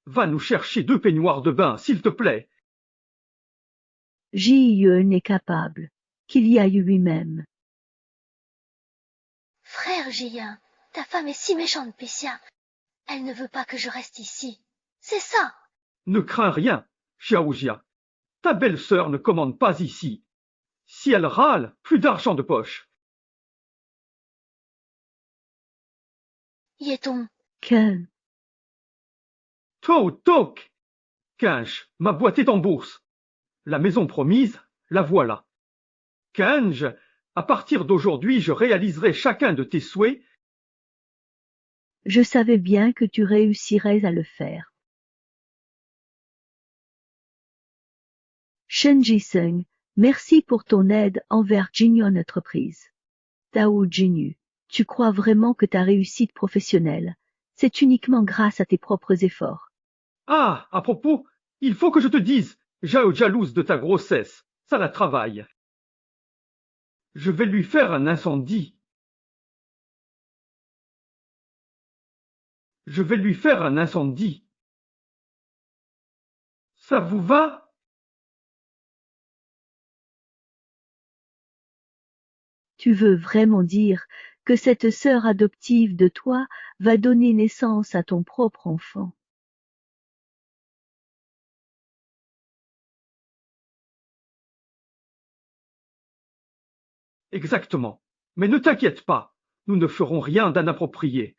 Va nous chercher 2 peignoirs de bain, s'il te plaît. J.E. n'est capable, qu'il y aille lui-même. Frère Gien, ta femme est si méchante, Pessia. Elle ne veut pas que je reste ici. C'est ça. Ne crains rien, Xiaojia. Ta belle-sœur ne commande pas ici. Si elle râle, plus d'argent de poche. Y est-on? Ken, Toc! Quinge, ma boîte est en bourse. La maison promise, la voilà. Quinge, à partir d'aujourd'hui, je réaliserai chacun de tes souhaits. je savais bien que tu réussirais à le faire. Shen Jisung, merci pour ton aide envers Jinyon Entreprise. Tao Jinyu, tu crois vraiment que ta réussite professionnelle, c'est uniquement grâce à tes propres efforts. Ah, à propos, il faut que je te dise, jalouse de ta grossesse, ça la travaille. Je vais lui faire un incendie. Je vais lui faire un incendie. Ça vous va? Tu veux vraiment dire que cette sœur adoptive de toi va donner naissance à ton propre enfant. Exactement. Mais ne t'inquiète pas, nous ne ferons rien d'inapproprié.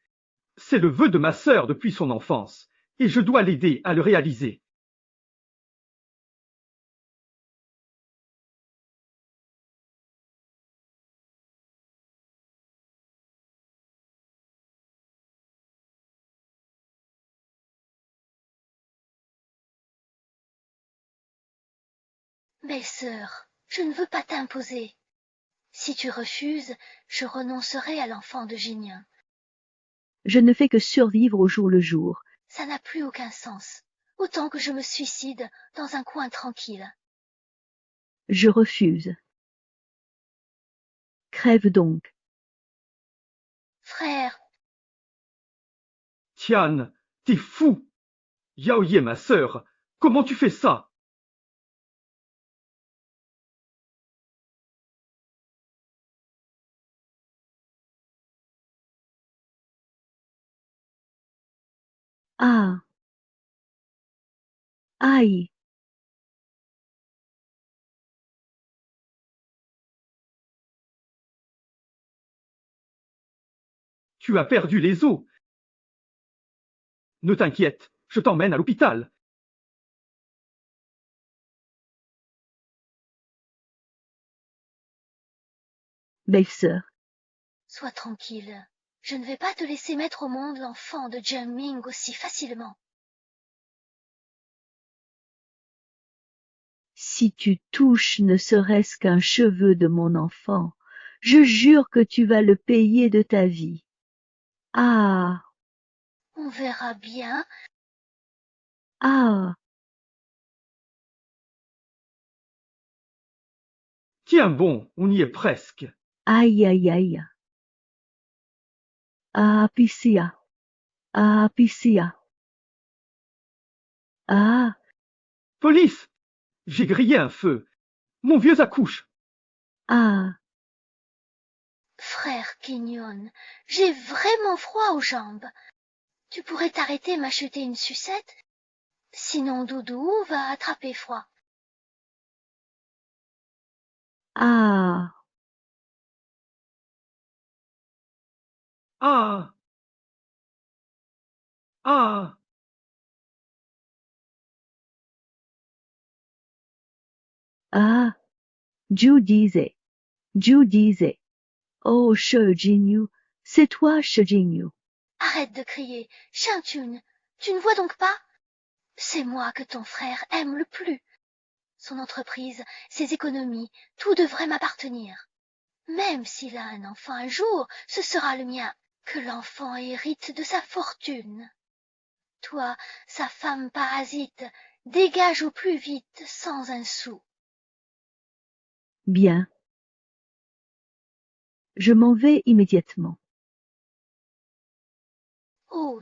C'est le vœu de ma sœur depuis son enfance, et je dois l'aider à le réaliser. Belle-sœur, je ne veux pas t'imposer. Si tu refuses, je renoncerai à l'enfant de Génien. Je ne fais que survivre au jour le jour. Ça n'a plus aucun sens. Autant que je me suicide dans un coin tranquille. Je refuse. Crève donc. Frère, Tian, t'es fou! Yaoye, ma sœur, comment tu fais ça? Ah! Aïe! Tu as perdu les os. Ne t'inquiète, je t'emmène à l'hôpital. Belle-sœur, sois tranquille. Je ne vais pas te laisser mettre au monde l'enfant de Jiang Ming aussi facilement. si tu touches ne serait-ce qu'un cheveu de mon enfant, je jure que tu vas le payer de ta vie. Ah! On verra bien. Ah! Tiens bon, on y est presque. Aïe aïe aïe! Ah, Pissia! Ah, Pissia! Ah! Police! J'ai grillé un feu. Mon vieux accouche. Ah! Frère Quignon, j'ai vraiment froid aux jambes. Tu pourrais t'arrêter et m'acheter une sucette? Sinon Doudou va attraper froid. Ah! Ah! Ah! Ah! Ju disait. Ju disait. Oh, She Jinyu, c'est toi, She Jinyu. Arrête de crier. Chintune, tu ne vois donc pas? C'est moi que ton frère aime le plus. Son entreprise, ses économies, tout devrait m'appartenir. Même s'il a un enfant un jour, ce sera le mien. Que l'enfant hérite de sa fortune. Toi, sa femme parasite, dégage au plus vite sans un sou. Bien. Je m'en vais immédiatement. Oh,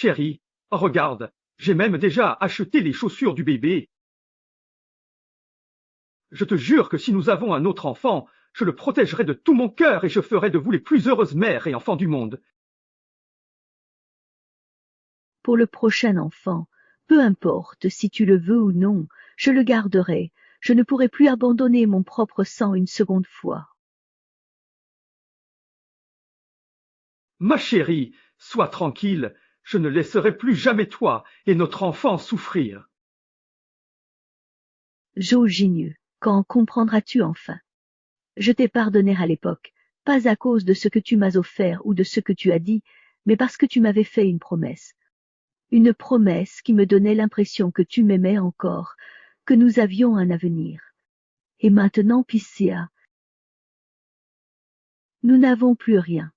Chérie, regarde, j'ai même déjà acheté les chaussures du bébé. Je te jure que si nous avons un autre enfant, je le protégerai de tout mon cœur et je ferai de vous les plus heureuses mères et enfants du monde. Pour le prochain enfant, peu importe si tu le veux ou non, je le garderai. Je ne pourrai plus abandonner mon propre sang une seconde fois. Ma chérie, sois tranquille, je ne laisserai plus jamais toi et notre enfant souffrir. Georginieux, quand comprendras-tu enfin? Je t'ai pardonné à l'époque, pas à cause de ce que tu m'as offert ou de ce que tu as dit, mais parce que tu m'avais fait une promesse. Une promesse qui me donnait l'impression que tu m'aimais encore, que nous avions un avenir. Et maintenant, Piscea, nous n'avons plus rien.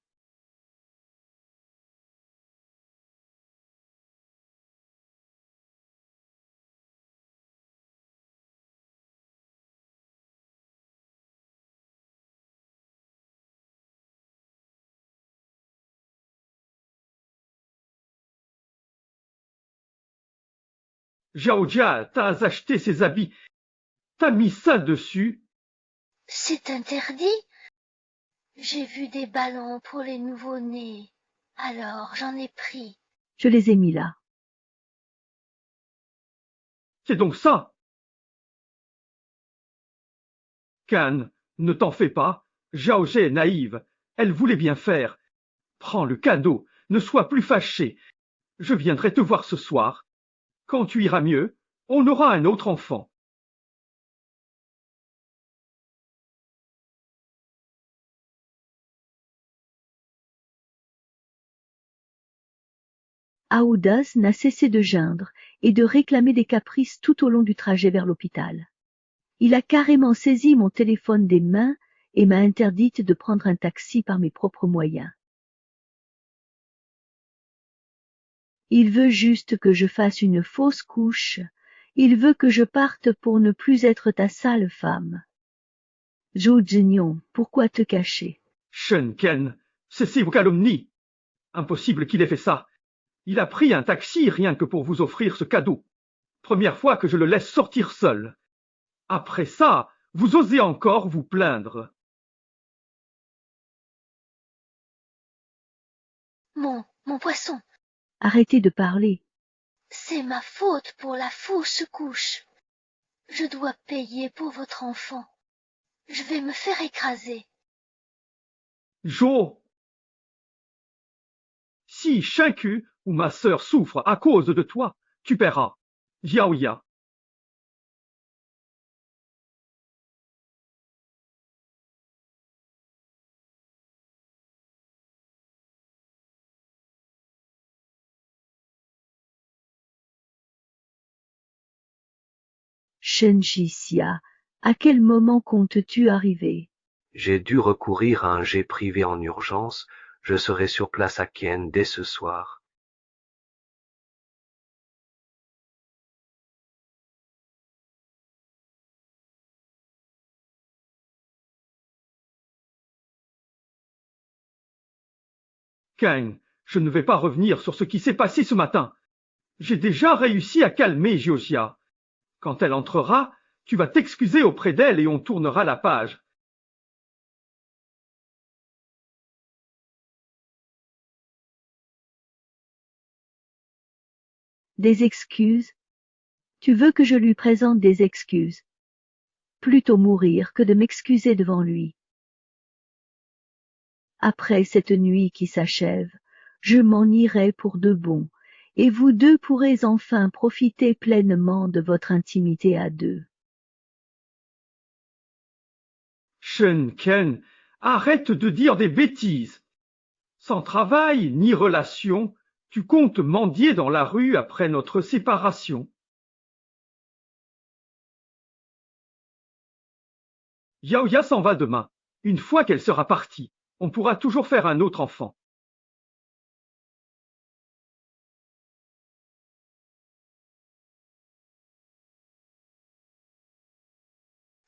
Jaoja, t'as acheté ces habits, t'as mis ça dessus. C'est interdit. J'ai vu des ballons pour les nouveau-nés. Alors j'en ai pris. Je les ai mis là. C'est donc ça. Can, ne t'en fais pas. Jaoja est naïve. Elle voulait bien faire. Prends le cadeau, ne sois plus fâché. Je viendrai te voir ce soir. Quand tu iras mieux, on aura un autre enfant. Aoudas n'a cessé de geindre et de réclamer des caprices tout au long du trajet vers l'hôpital. Il a carrément saisi mon téléphone des mains et m'a interdite de prendre un taxi par mes propres moyens. Il veut juste que je fasse une fausse couche. Il veut que je parte pour ne plus être ta sale femme. Zhou Zhenyon, pourquoi te cacher? Shen Ken, cessez vos calomnies. Impossible qu'il ait fait ça. Il a pris un taxi rien que pour vous offrir ce cadeau. Première fois que je le laisse sortir seul. Après ça, vous osez encore vous plaindre. Mon poisson, Arrêtez de parler. c'est ma faute pour la fausse couche. Je dois payer pour votre enfant. Je vais me faire écraser. Jo, si Shinku ou ma sœur souffre à cause de toi, tu paieras. Yaoya. Shenjixia, à quel moment comptes-tu arriver? J'ai dû recourir à un jet privé en urgence. Je serai sur place à Kien dès ce soir. Ken, je ne vais pas revenir sur ce qui s'est passé ce matin. J'ai déjà réussi à calmer Jiosia. Quand elle entrera, tu vas t'excuser auprès d'elle et on tournera la page. Des excuses? Tu veux que je lui présente des excuses? Plutôt mourir que de m'excuser devant lui. Après cette nuit qui s'achève, je m'en irai pour de bon, et vous deux pourrez enfin profiter pleinement de votre intimité à deux. Shen Ken, arrête de dire des bêtises. Sans travail ni relation, tu comptes mendier dans la rue après notre séparation. Yaoya s'en va demain. Une fois qu'elle sera partie, on pourra toujours faire un autre enfant.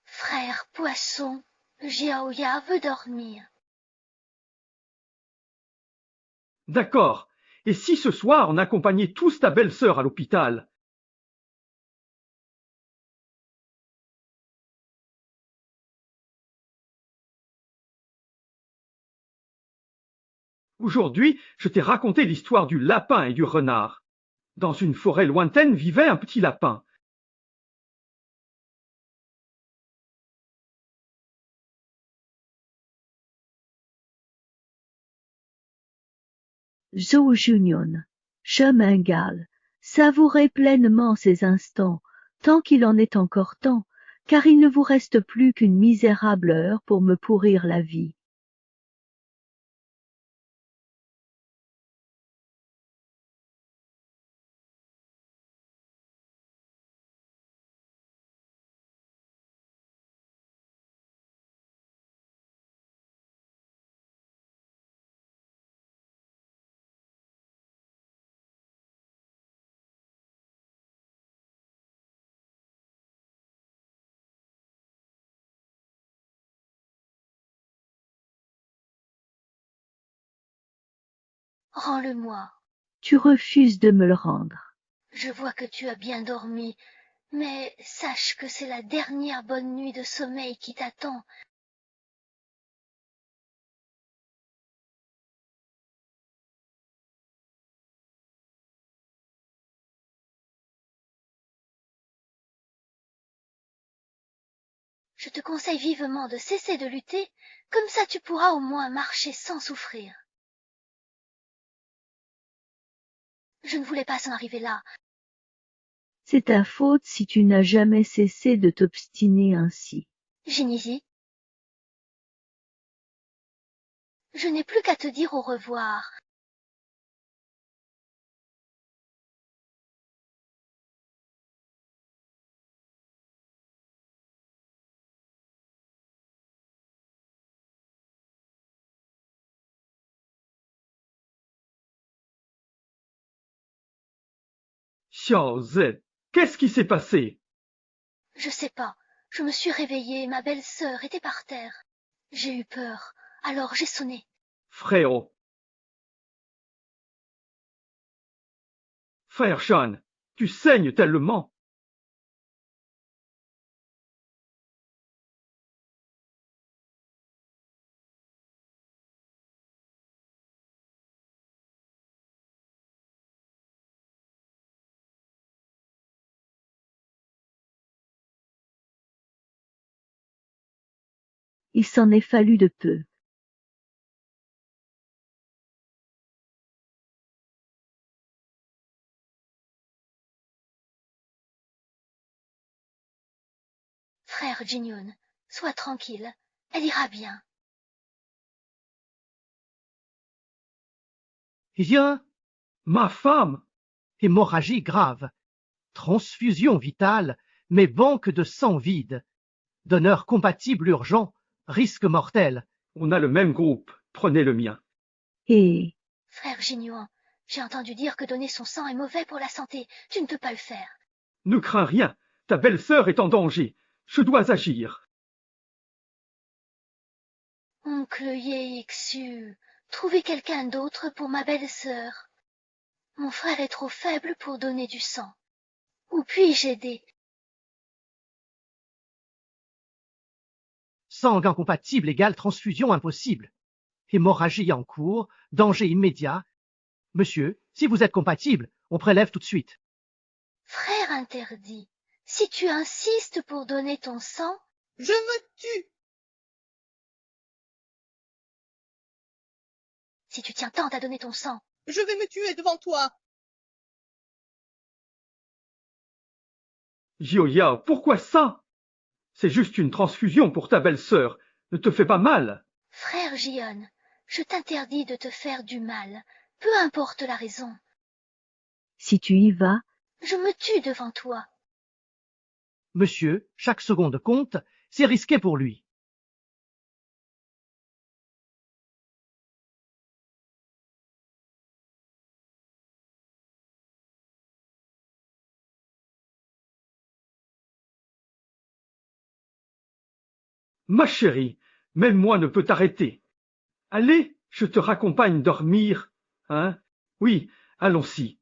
Frère poisson, Jiaoya veut dormir. D'accord. Et si ce soir on accompagnait tous ta belle-sœur à l'hôpital? Aujourd'hui, je t'ai raconté l'histoire du lapin et du renard. Dans une forêt lointaine vivait un petit lapin. Zhou Junion, chemin Gal, savourez pleinement ces instants, tant qu'il en est encore temps, car il ne vous reste plus qu'une misérable heure pour me pourrir la vie. Rends-le-moi. Tu refuses de me le rendre. Je vois que tu as bien dormi, mais sache que c'est la dernière bonne nuit de sommeil qui t'attend. Je te conseille vivement de cesser de lutter, comme ça tu pourras au moins marcher sans souffrir. Je ne voulais pas s'en arriver là. C'est ta faute si tu n'as jamais cessé de t'obstiner ainsi. Geneviève, je n'ai plus qu'à te dire au revoir. Xiao Zhe, qu'est-ce qui s'est passé? Je sais pas, je me suis réveillée et ma belle-sœur était par terre. J'ai eu peur, alors j'ai sonné. Frère Shan, tu saignes tellement. Il s'en est fallu de peu. Frère Jinyoun, sois tranquille, elle ira bien. Rien, Ma femme! hémorragie grave, transfusion vitale, mais banque de sang vide, donneur compatible urgent, risque mortel. On a le même groupe, prenez le mien. Et Frère Jinyoun, j'ai entendu dire que donner son sang est mauvais pour la santé. Tu ne peux pas le faire. Ne crains rien, ta belle-sœur est en danger. Je dois agir. Oncle Yeixu, trouvez quelqu'un d'autre pour ma belle-sœur. Mon frère est trop faible pour donner du sang. Où puis-je aider? Sang incompatible égale transfusion impossible. Hémorragie en cours, danger immédiat. Monsieur, si vous êtes compatible, on prélève tout de suite. Frère interdit, si tu insistes pour donner ton sang, Je me tue. si tu tiens tant à donner ton sang, Je vais me tuer devant toi. Jioya, pourquoi ça? C'est juste une transfusion pour ta belle-sœur. Ne te fais pas mal. frère Jion, je t'interdis de te faire du mal, peu importe la raison. si tu y vas, Je me tue devant toi. Monsieur, chaque seconde compte, c'est risqué pour lui. Ma chérie, même moi ne peux t'arrêter. Allez, je te raccompagne dormir, hein? Oui, allons-y.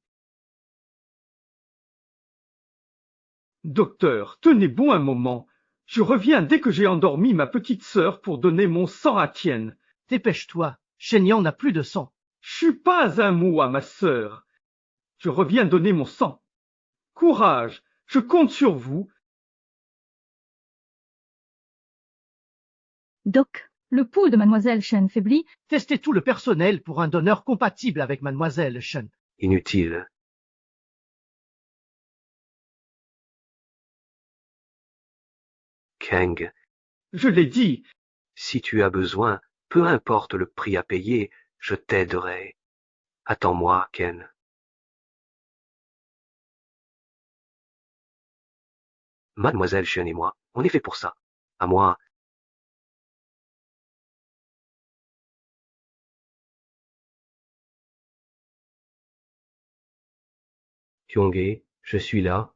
Docteur, tenez bon un moment. Je reviens dès que j'ai endormi ma petite sœur pour donner mon sang à Tienne. Dépêche-toi, Shenyang n'a plus de sang. Je suis pas un mot à ma sœur. Je reviens donner mon sang. Courage, je compte sur vous. Doc, Le pouls de mademoiselle Shen faiblit. Testez tout le personnel pour un donneur compatible avec mademoiselle Shen. Inutile. Kang, Je l'ai dit, si tu as besoin, peu importe le prix à payer, je t'aiderai. Attends-moi, Ken. Mademoiselle Shen et moi, on est fait pour ça. À moi. Kyonghae, je suis là.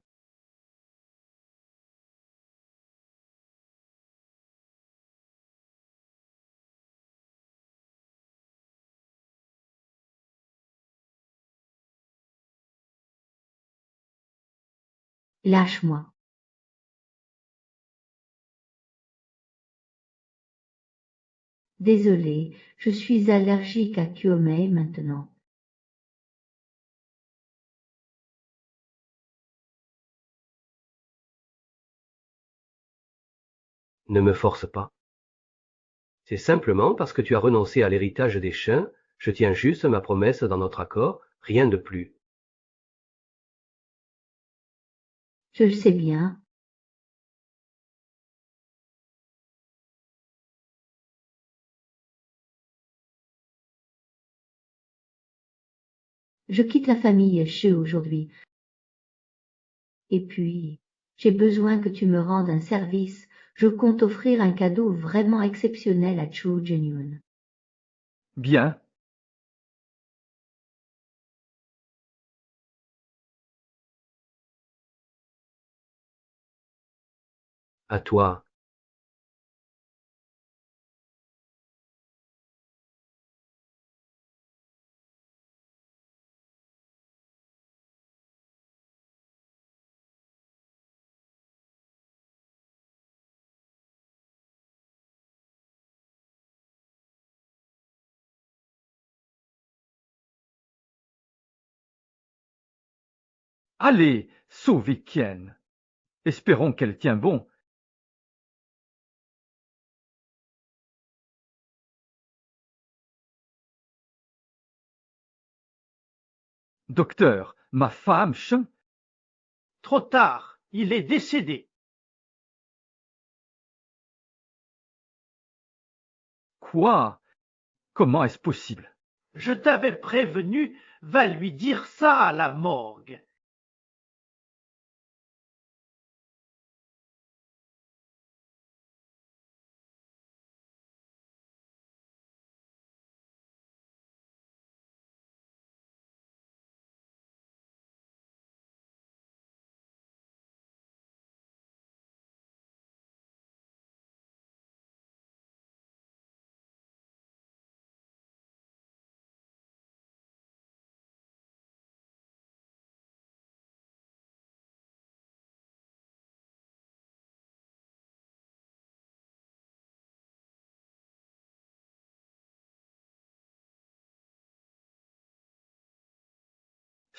Lâche-moi. Désolée, je suis allergique à Kyomei maintenant. Ne me force pas. C'est simplement parce que tu as renoncé à l'héritage des chiens, je tiens juste ma promesse dans notre accord, rien de plus. Je le sais bien. Je quitte la famille Che aujourd'hui. Et puis, j'ai besoin que tu me rendes un service. Je compte offrir un cadeau vraiment exceptionnel à Chu Jenyun. bien. À toi. Allez, sauvez Kien. Espérons qu'elle tient bon. Docteur, ma femme, Chen. Trop tard, il est décédé. Quoi? Comment est-ce possible? Je t'avais prévenu, va lui dire ça à la morgue.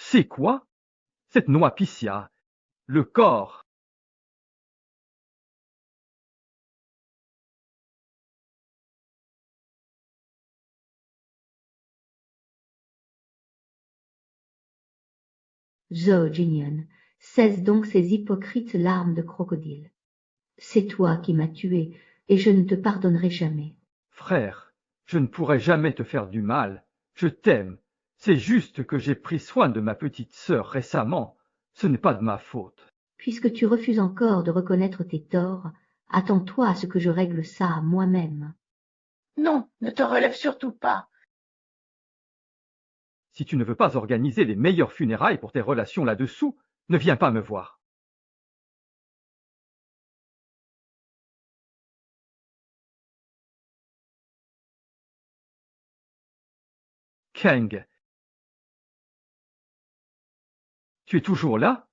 C'est quoi? Cette noix piscia. Le corps. Zhou Jinian, cesse donc ces hypocrites larmes de crocodile. C'est toi qui m'as tué, et je ne te pardonnerai jamais. Frère, je ne pourrai jamais te faire du mal. Je t'aime. C'est juste que j'ai pris soin de ma petite sœur récemment. Ce n'est pas de ma faute. Puisque tu refuses encore de reconnaître tes torts, attends-toi à ce que je règle ça moi-même. Non, ne te relève surtout pas. Si tu ne veux pas organiser les meilleures funérailles pour tes relations là-dessous, ne viens pas me voir. Kang, Tu es toujours là?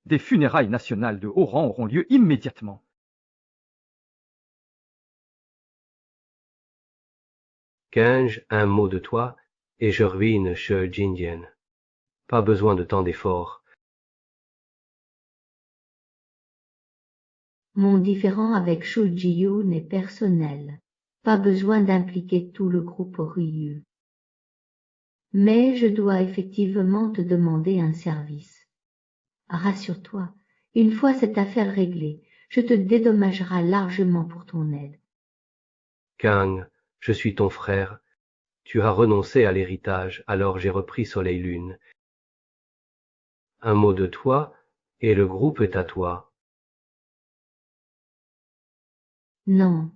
Des funérailles nationales de haut rang auront lieu immédiatement. Kenge, un mot de toi, et je ruine She Jinjian. Pas besoin de tant d'efforts. Mon différend avec Shu Jiyun est personnel. Pas besoin d'impliquer tout le groupe Ryu. Mais je dois effectivement te demander un service. Rassure-toi, une fois cette affaire réglée, je te dédommagerai largement pour ton aide. Kang, je suis ton frère. Tu as renoncé à l'héritage, alors j'ai repris Soleil Lune. Un mot de toi, et le groupe est à toi. Non.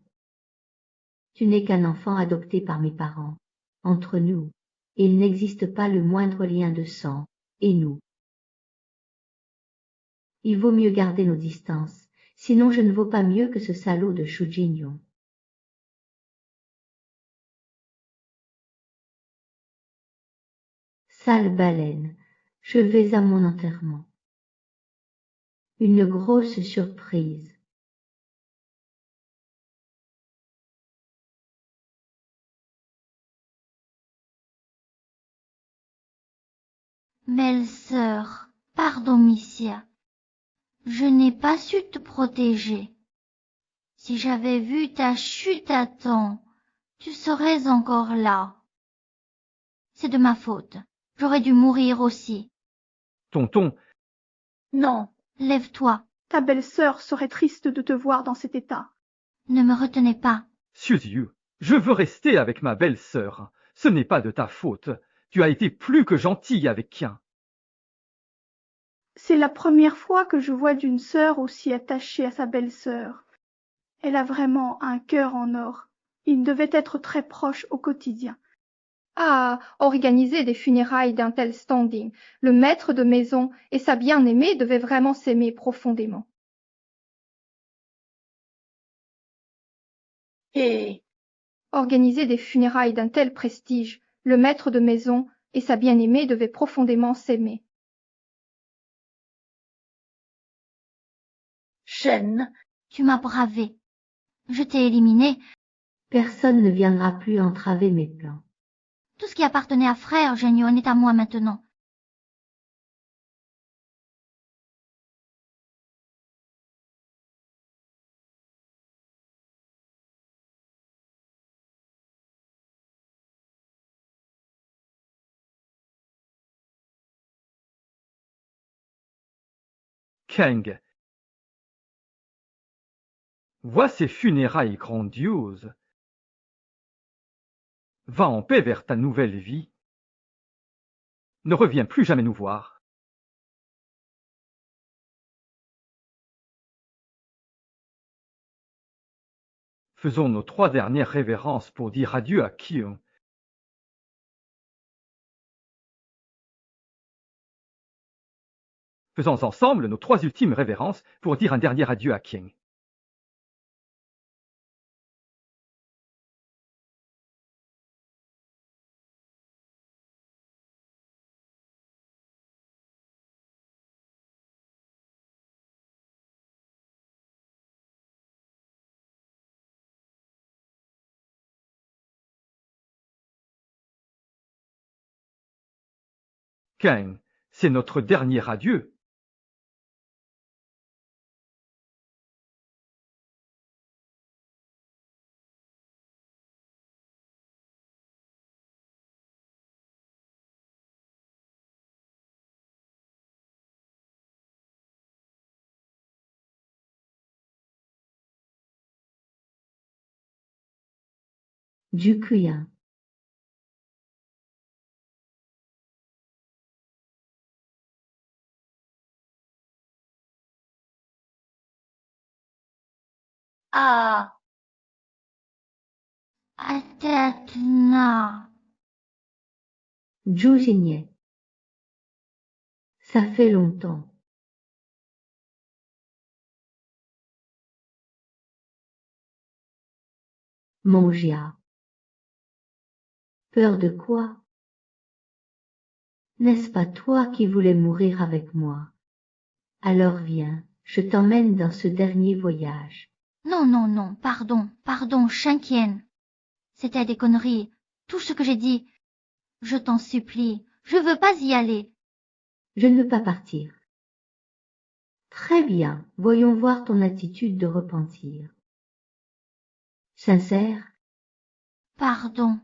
Tu n'es qu'un enfant adopté par mes parents. Entre nous, il n'existe pas le moindre lien de sang, et nous. Il vaut mieux garder nos distances, sinon je ne vaux pas mieux que ce salaud de Shu Jinyon. Sale baleine, je vais à mon enterrement. Une grosse surprise. Belle-sœur, pardon, Missia. Je n'ai pas su te protéger. Si j'avais vu ta chute à temps, tu serais encore là. C'est de ma faute. J'aurais dû mourir aussi. Tonton, Non, Lève-toi. Ta belle-sœur serait triste de te voir dans cet état. Ne me retenez pas. Suziu, je veux rester avec ma belle-sœur. Ce n'est pas de ta faute. Tu as été plus que gentille avec Kien. C'est la première fois que je vois d'une sœur aussi attachée à sa belle-sœur. Elle a vraiment un cœur en or. Ils devaient être très proches au quotidien. Ah, organiser des funérailles d'un tel standing. Le maître de maison et sa bien-aimée devaient vraiment s'aimer profondément. et Organiser des funérailles d'un tel prestige, le maître de maison et sa bien-aimée devaient profondément s'aimer. Shen, Tu m'as bravé. Je t'ai éliminé. Personne ne viendra plus entraver mes plans. Tout ce qui appartenait à frère Genyon est à moi maintenant. Kang. Vois ces funérailles grandioses. Va en paix vers ta nouvelle vie. Ne reviens plus jamais nous voir. Faisons nos 3 dernières révérences pour dire adieu à Kion. Faisons ensemble nos 3 ultimes révérences pour dire un dernier adieu à King. Kang, c'est notre dernier adieu. Jukuya. ah, Atatna. Jujinye. Ça fait longtemps. Mongia. Peur de quoi? N'est-ce pas toi qui voulais mourir avec moi? Alors viens, je t'emmène dans ce dernier voyage. Non, non, non, pardon, Shankian. C'était des conneries, tout ce que j'ai dit. Je t'en supplie, je veux pas y aller. Je ne veux pas partir. Très bien, voyons voir ton attitude de repentir. Sincère? Pardon.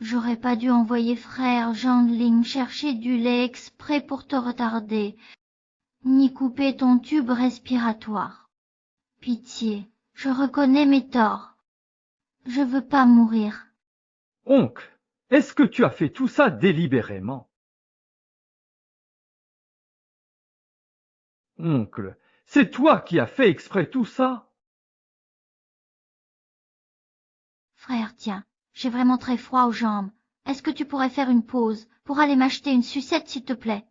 J'aurais pas dû envoyer frère Jeanling chercher du lait exprès pour te retarder, ni couper ton tube respiratoire. Pitié, je reconnais mes torts. Je veux pas mourir. Oncle, est-ce que tu as fait tout ça délibérément? Oncle, c'est toi qui as fait exprès tout ça? Frère, tiens, j'ai vraiment très froid aux jambes. Est-ce que tu pourrais faire une pause pour aller m'acheter une sucette, s'il te plaît?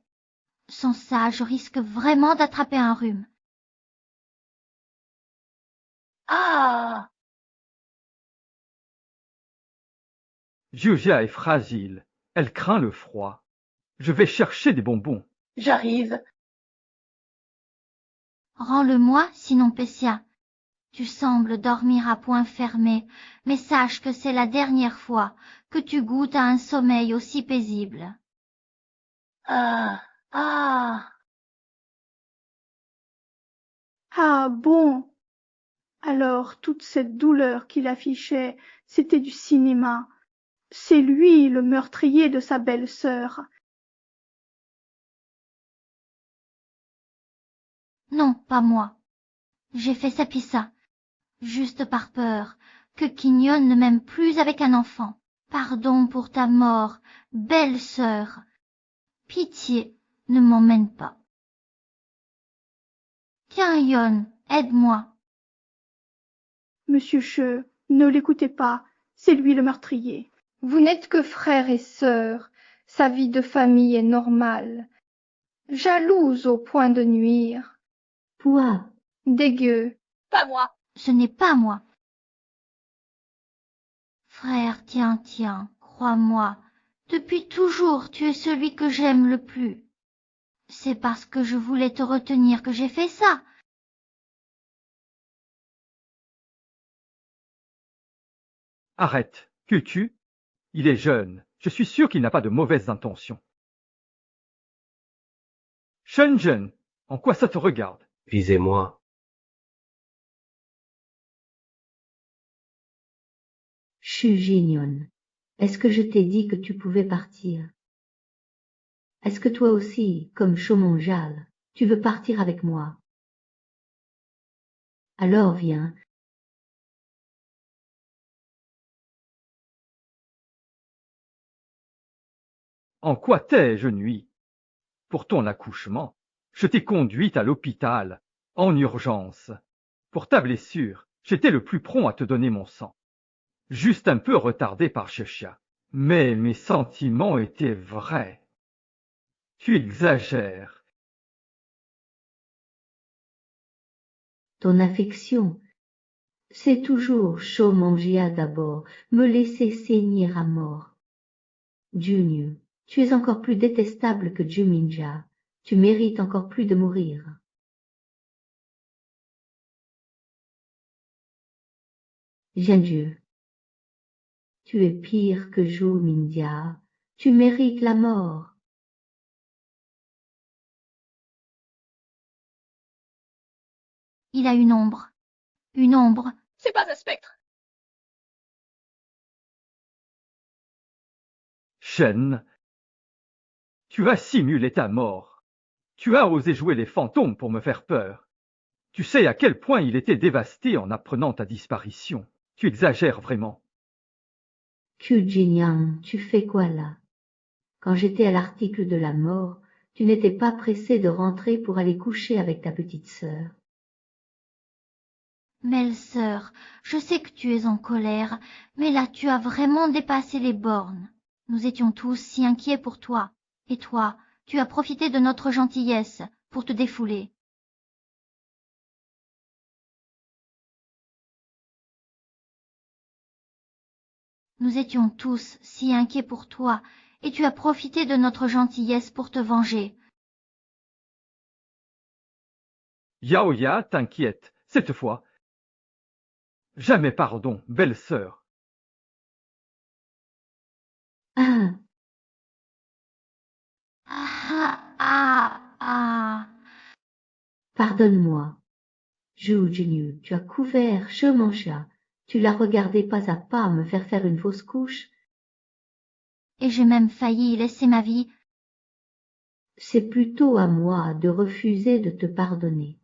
Sans ça, je risque vraiment d'attraper un rhume. Ah! Giugia est fragile, elle craint le froid. Je vais chercher des bonbons. J'arrive. Rends-le-moi, sinon Pessia. Tu sembles dormir à poings fermés, mais sache que c'est la dernière fois que tu goûtes à un sommeil aussi paisible. Ah! Ah! Ah bon! Alors toute cette douleur qu'il affichait, c'était du cinéma. C'est lui le meurtrier de sa belle-sœur. Non, pas moi. J'ai fait ça pis ça, juste par peur que Quignon ne m'aime plus avec un enfant. Pardon pour ta mort, belle-sœur. Pitié, ne m'emmène pas. Tiens, Yon, aide-moi. Monsieur Che, ne l'écoutez pas, c'est lui le meurtrier. Vous n'êtes que frère et sœur, sa vie de famille est normale. Jalouse au point de nuire. Toi, Dégueu. Pas moi. Ce n'est pas moi. Frère, tiens, crois-moi, depuis toujours tu es celui que j'aime le plus. C'est parce que je voulais te retenir que j'ai fait ça. Arrête, Cutu. Il est jeune, je suis sûr qu'il n'a pas de mauvaises intentions. Shenzhen, en quoi ça te regarde? Visez-moi. Shugignon, est-ce que je t'ai dit que tu pouvais partir? Est-ce que toi aussi, comme Chomonjal, tu veux partir avec moi? Alors viens. En quoi t'ai-je nui? Pour ton accouchement, je t'ai conduite à l'hôpital, en urgence. Pour ta blessure, j'étais le plus prompt à te donner mon sang. Juste un peu retardé par Cheshia. Mais mes sentiments étaient vrais. Tu exagères. Ton affection, c'est toujours Chomongia d'abord, me laisser saigner à mort. Junyu, tu es encore plus détestable que Juminja, tu mérites encore plus de mourir. Jianju, tu es pire que Juminja, tu mérites la mort. Il a une ombre. Une ombre. C'est pas un spectre. Shen, tu as simulé ta mort. Tu as osé jouer les fantômes pour me faire peur. Tu sais à quel point il était dévasté en apprenant ta disparition. Tu exagères vraiment. Qujinyan, tu fais quoi là? Quand j'étais à l'article de la mort, tu n'étais pas pressé de rentrer pour aller coucher avec ta petite sœur. Belle-sœur, je sais que tu es en colère, mais là tu as vraiment dépassé les bornes. Nous étions tous si inquiets pour toi. Et toi, tu as profité de notre gentillesse pour te défouler. Nous étions tous si inquiets pour toi, et tu as profité de notre gentillesse pour te venger. Yaoya t'inquiète, cette fois. Jamais pardon, belle sœur. Ah, Ah. pardonne-moi. Zhou Jinyu, tu as couvert Shemansha. Tu l'as regardé pas à pas me faire une fausse couche. Et j'ai même failli laisser ma vie. C'est plutôt à moi de refuser de te pardonner.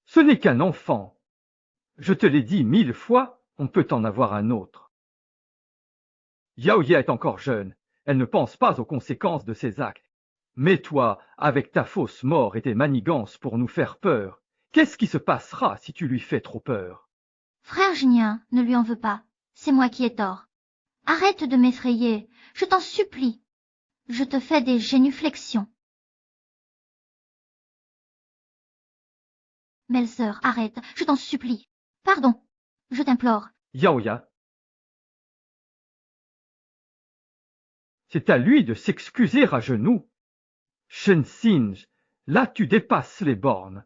Ce n'est qu'un enfant. Je te l'ai dit 1000 fois, on peut en avoir un autre. Yaoya est encore jeune, elle ne pense pas aux conséquences de ses actes. Mais toi, avec ta fausse mort et tes manigances pour nous faire peur, qu'est-ce qui se passera si tu lui fais trop peur? Frère Jinyan, ne lui en veux pas. C'est moi qui ai tort. Arrête de m'effrayer, je t'en supplie. Je te fais des génuflexions. Belle-sœur, arrête, je t'en supplie. Pardon, je t'implore. Yaoya. C'est à lui de s'excuser à genoux. Shensinge, là tu dépasses les bornes.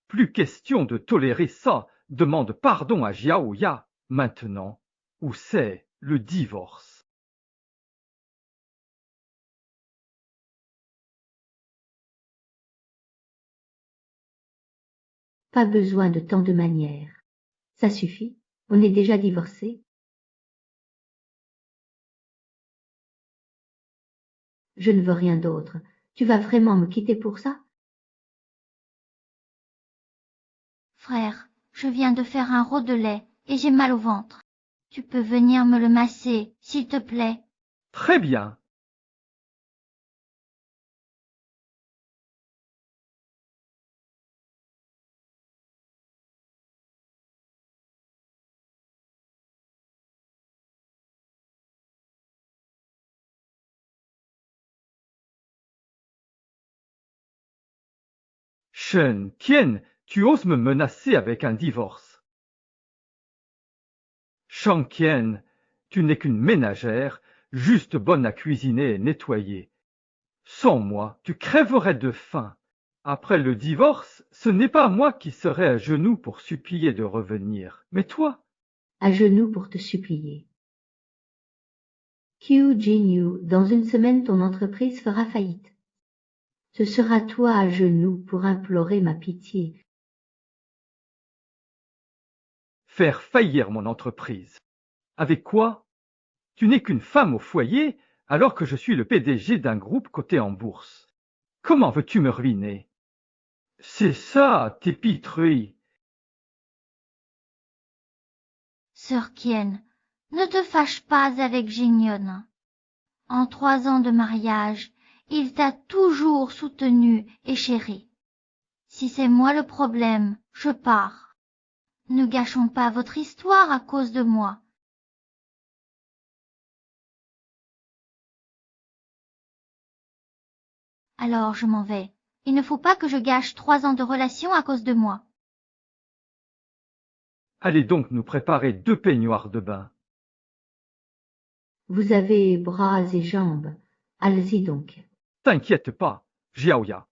Plus question de tolérer ça, demande pardon à Yaoya, maintenant, ou c'est le divorce. Pas besoin de tant de manières. Ça suffit, on est déjà divorcés. Je ne veux rien d'autre. Tu vas vraiment me quitter pour ça? Frère, je viens de faire un rot de lait et j'ai mal au ventre. Tu peux venir me le masser, s'il te plaît. Très bien. Shen Tian, tu oses me menacer avec un divorce. Shang Qian, tu n'es qu'une ménagère, juste bonne à cuisiner et nettoyer. Sans moi, tu crèverais de faim. Après le divorce, ce n'est pas moi qui serai à genoux pour supplier de revenir, mais toi. À genoux pour te supplier. Qiu Jinyu, dans une semaine ton entreprise fera faillite. Ce sera toi à genoux pour implorer ma pitié. Faire faillir mon entreprise. Avec quoi? Tu n'es qu'une femme au foyer, alors que je suis le PDG d'un groupe coté en bourse. Comment veux-tu me ruiner? C'est ça, tes pitreries. Sœur Qian, ne te fâche pas avec Jinyon. En 3 ans de mariage, il t'a toujours soutenue et chérie. Si c'est moi le problème, je pars. Ne gâchons pas votre histoire à cause de moi. Alors je m'en vais. Il ne faut pas que je gâche 3 ans de relation à cause de moi. Allez donc nous préparer 2 peignoirs de bain. Vous avez bras et jambes. Allez-y donc. T'inquiète pas, Jiaoya.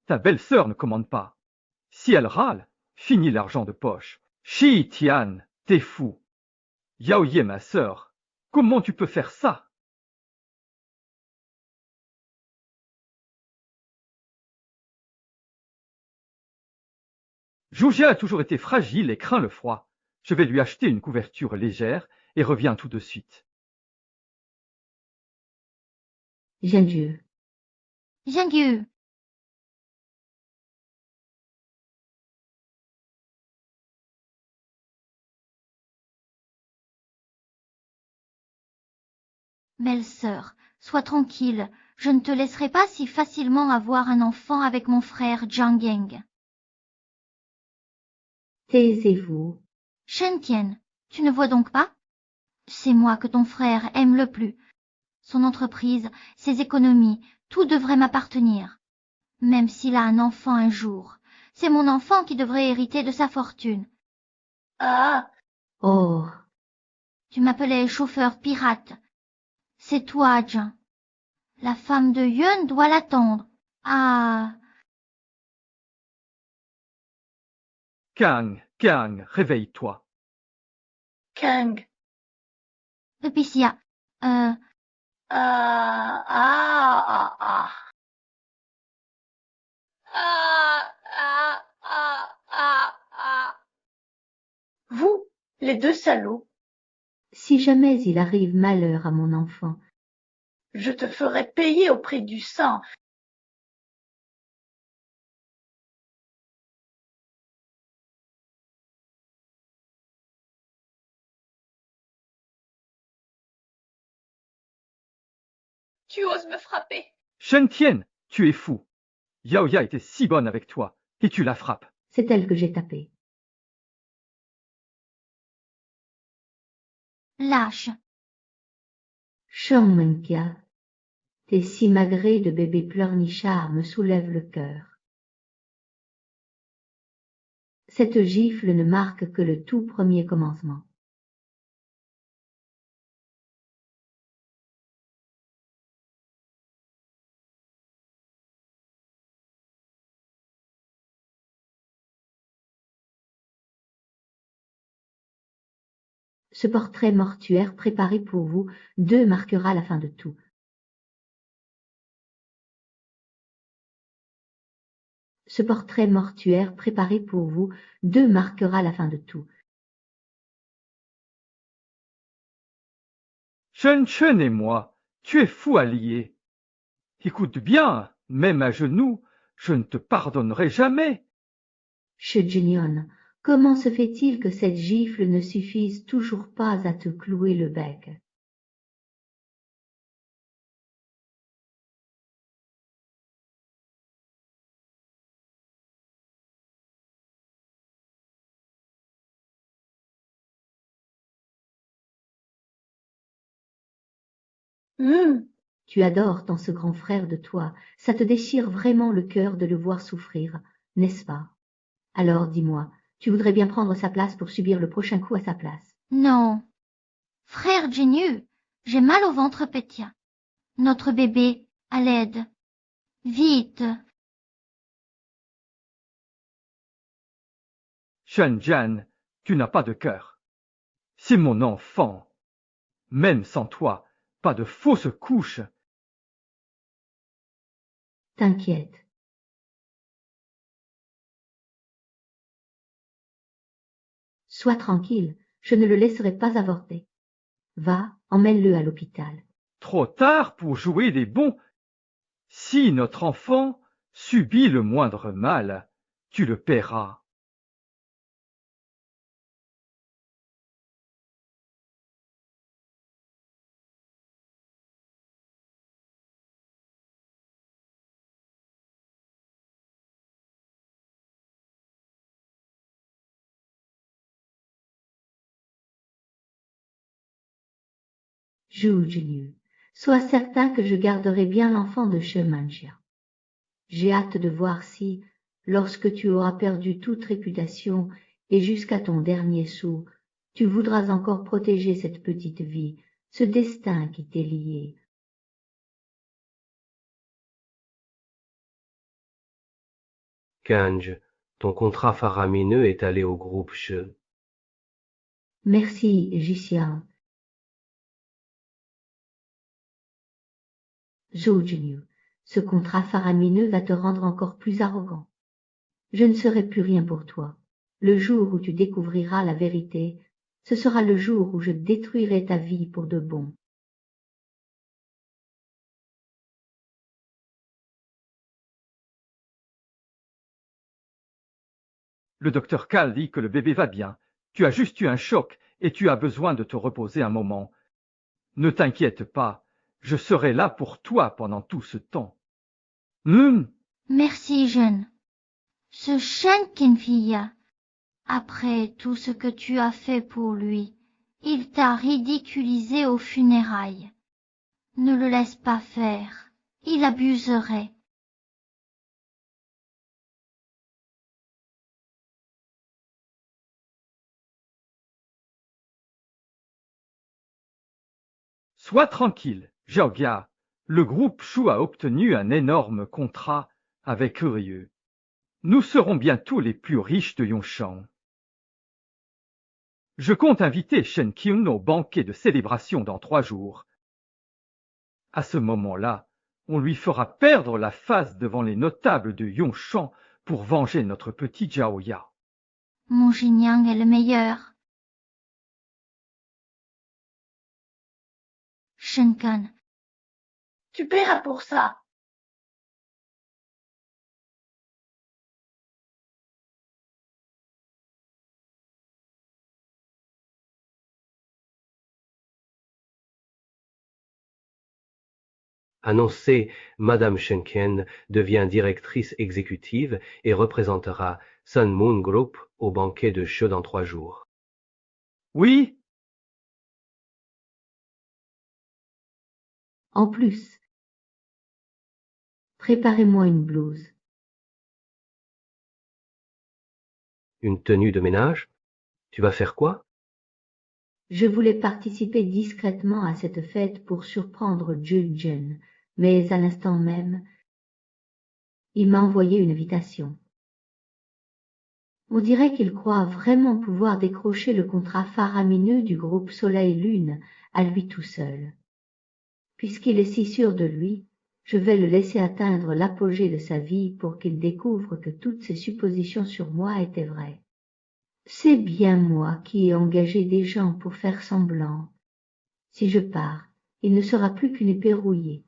Ta belle-sœur ne commande pas. Si elle râle, finis l'argent de poche. Shi Tian, t'es fou. Yaoye, ma sœur, comment tu peux faire ça? Zhoujia a toujours été fragile et craint le froid. Je vais lui acheter une couverture légère et reviens tout de suite. Jiandieu. Jiangu. Belle-sœur, sois tranquille, je ne te laisserai pas si facilement avoir un enfant avec mon frère Jiang Geng. Taisez-vous. Shen Tian, tu ne vois donc pas? C'est moi que ton frère aime le plus. Son entreprise, ses économies, tout devrait m'appartenir. Même s'il a un enfant un jour, c'est mon enfant qui devrait hériter de sa fortune. Ah, Oh, Tu m'appelais chauffeur pirate. C'est toi, Jean. La femme de Yun doit l'attendre. Ah, Kang, Kang, réveille-toi. Kang. Pépécia. Ah, ah, ah, ah. Ah, ah, ah, ah, ah. Vous, les deux salauds, Si jamais il arrive malheur à mon enfant, je te ferai payer au prix du sang. Tu oses me frapper. Shen Tian, tu es fou. Yaoya était si bonne avec toi, et tu la frappes. c'est elle que j'ai tapé. Lâche. Shangmenkia, tes si magrés de bébé pleurnichard me soulèvent le cœur. Cette gifle ne marque que le tout premier commencement. Ce portrait mortuaire préparé pour vous 2 marquera la fin de tout. Ce portrait mortuaire préparé pour vous 2 marquera la fin de tout. Shen Chen et moi, tu es fou allié. Écoute bien, même à genoux, je ne te pardonnerai jamais. Shujinyon, comment se fait-il que cette gifle ne suffise toujours pas à te clouer le bec? Tu adores ton ce grand frère de toi, ça te déchire vraiment le cœur de le voir souffrir, n'est-ce pas? Alors dis-moi, tu voudrais bien prendre sa place pour subir le prochain coup à sa place? Non. Frère Genu, j'ai mal au ventre, Pétia. Notre bébé, à l'aide. Vite. Shen Jian, tu n'as pas de cœur. C'est mon enfant. Même sans toi, pas de fausses couches. T'inquiète. Sois tranquille, je ne le laisserai pas avorter. Va, emmène-le à l'hôpital. Trop tard pour jouer des bons. Si notre enfant subit le moindre mal, tu le paieras. Zhuge-Liu, sois certain que je garderai bien l'enfant de Shemanjia. J'ai hâte de voir si, lorsque tu auras perdu toute réputation et jusqu'à ton dernier sou, tu voudras encore protéger cette petite vie, ce destin qui t'est lié. Kanj, ton contrat faramineux est allé au groupe Che. Merci, Jixian. Zhuge-Liu, ce contrat faramineux va te rendre encore plus arrogant. Je ne serai plus rien pour toi. Le jour où tu découvriras la vérité, ce sera le jour où je détruirai ta vie pour de bon. Le docteur Cal dit que le bébé va bien. Tu as juste eu un choc et tu as besoin de te reposer un moment. Ne t'inquiète pas, je serai là pour toi pendant tout ce temps. Merci, jeune. Ce Shen Kinfia, après tout ce que tu as fait pour lui, il t'a ridiculisé aux funérailles. Ne le laisse pas faire, il abuserait. Sois tranquille, Georgia. Le groupe Shu a obtenu un énorme contrat avec Ryu. Nous serons bientôt les plus riches de Yongshan. Je compte inviter Shen Kyun au banquet de célébration dans 3 jours. À ce moment-là, on lui fera perdre la face devant les notables de Yongshan pour venger notre petit Jiaoya. Mon Jinyang est le meilleur. Shenkan, Tu paieras pour ça. Annoncé, Madame Shenken devient directrice exécutive et représentera Sun Moon Group au banquet de She dans 3 jours. Oui, En plus, préparez-moi une blouse. Une tenue de ménage? Tu vas faire quoi? Je voulais participer discrètement à cette fête pour surprendre Juljen, mais à l'instant même, il m'a envoyé une invitation. On dirait qu'il croit vraiment pouvoir décrocher le contrat faramineux du groupe Soleil-Lune à lui tout seul. Puisqu'il est si sûr de lui, je vais le laisser atteindre l'apogée de sa vie pour qu'il découvre que toutes ses suppositions sur moi étaient vraies. C'est bien moi qui ai engagé des gens pour faire semblant. Si je pars, il ne sera plus qu'une épée rouillée.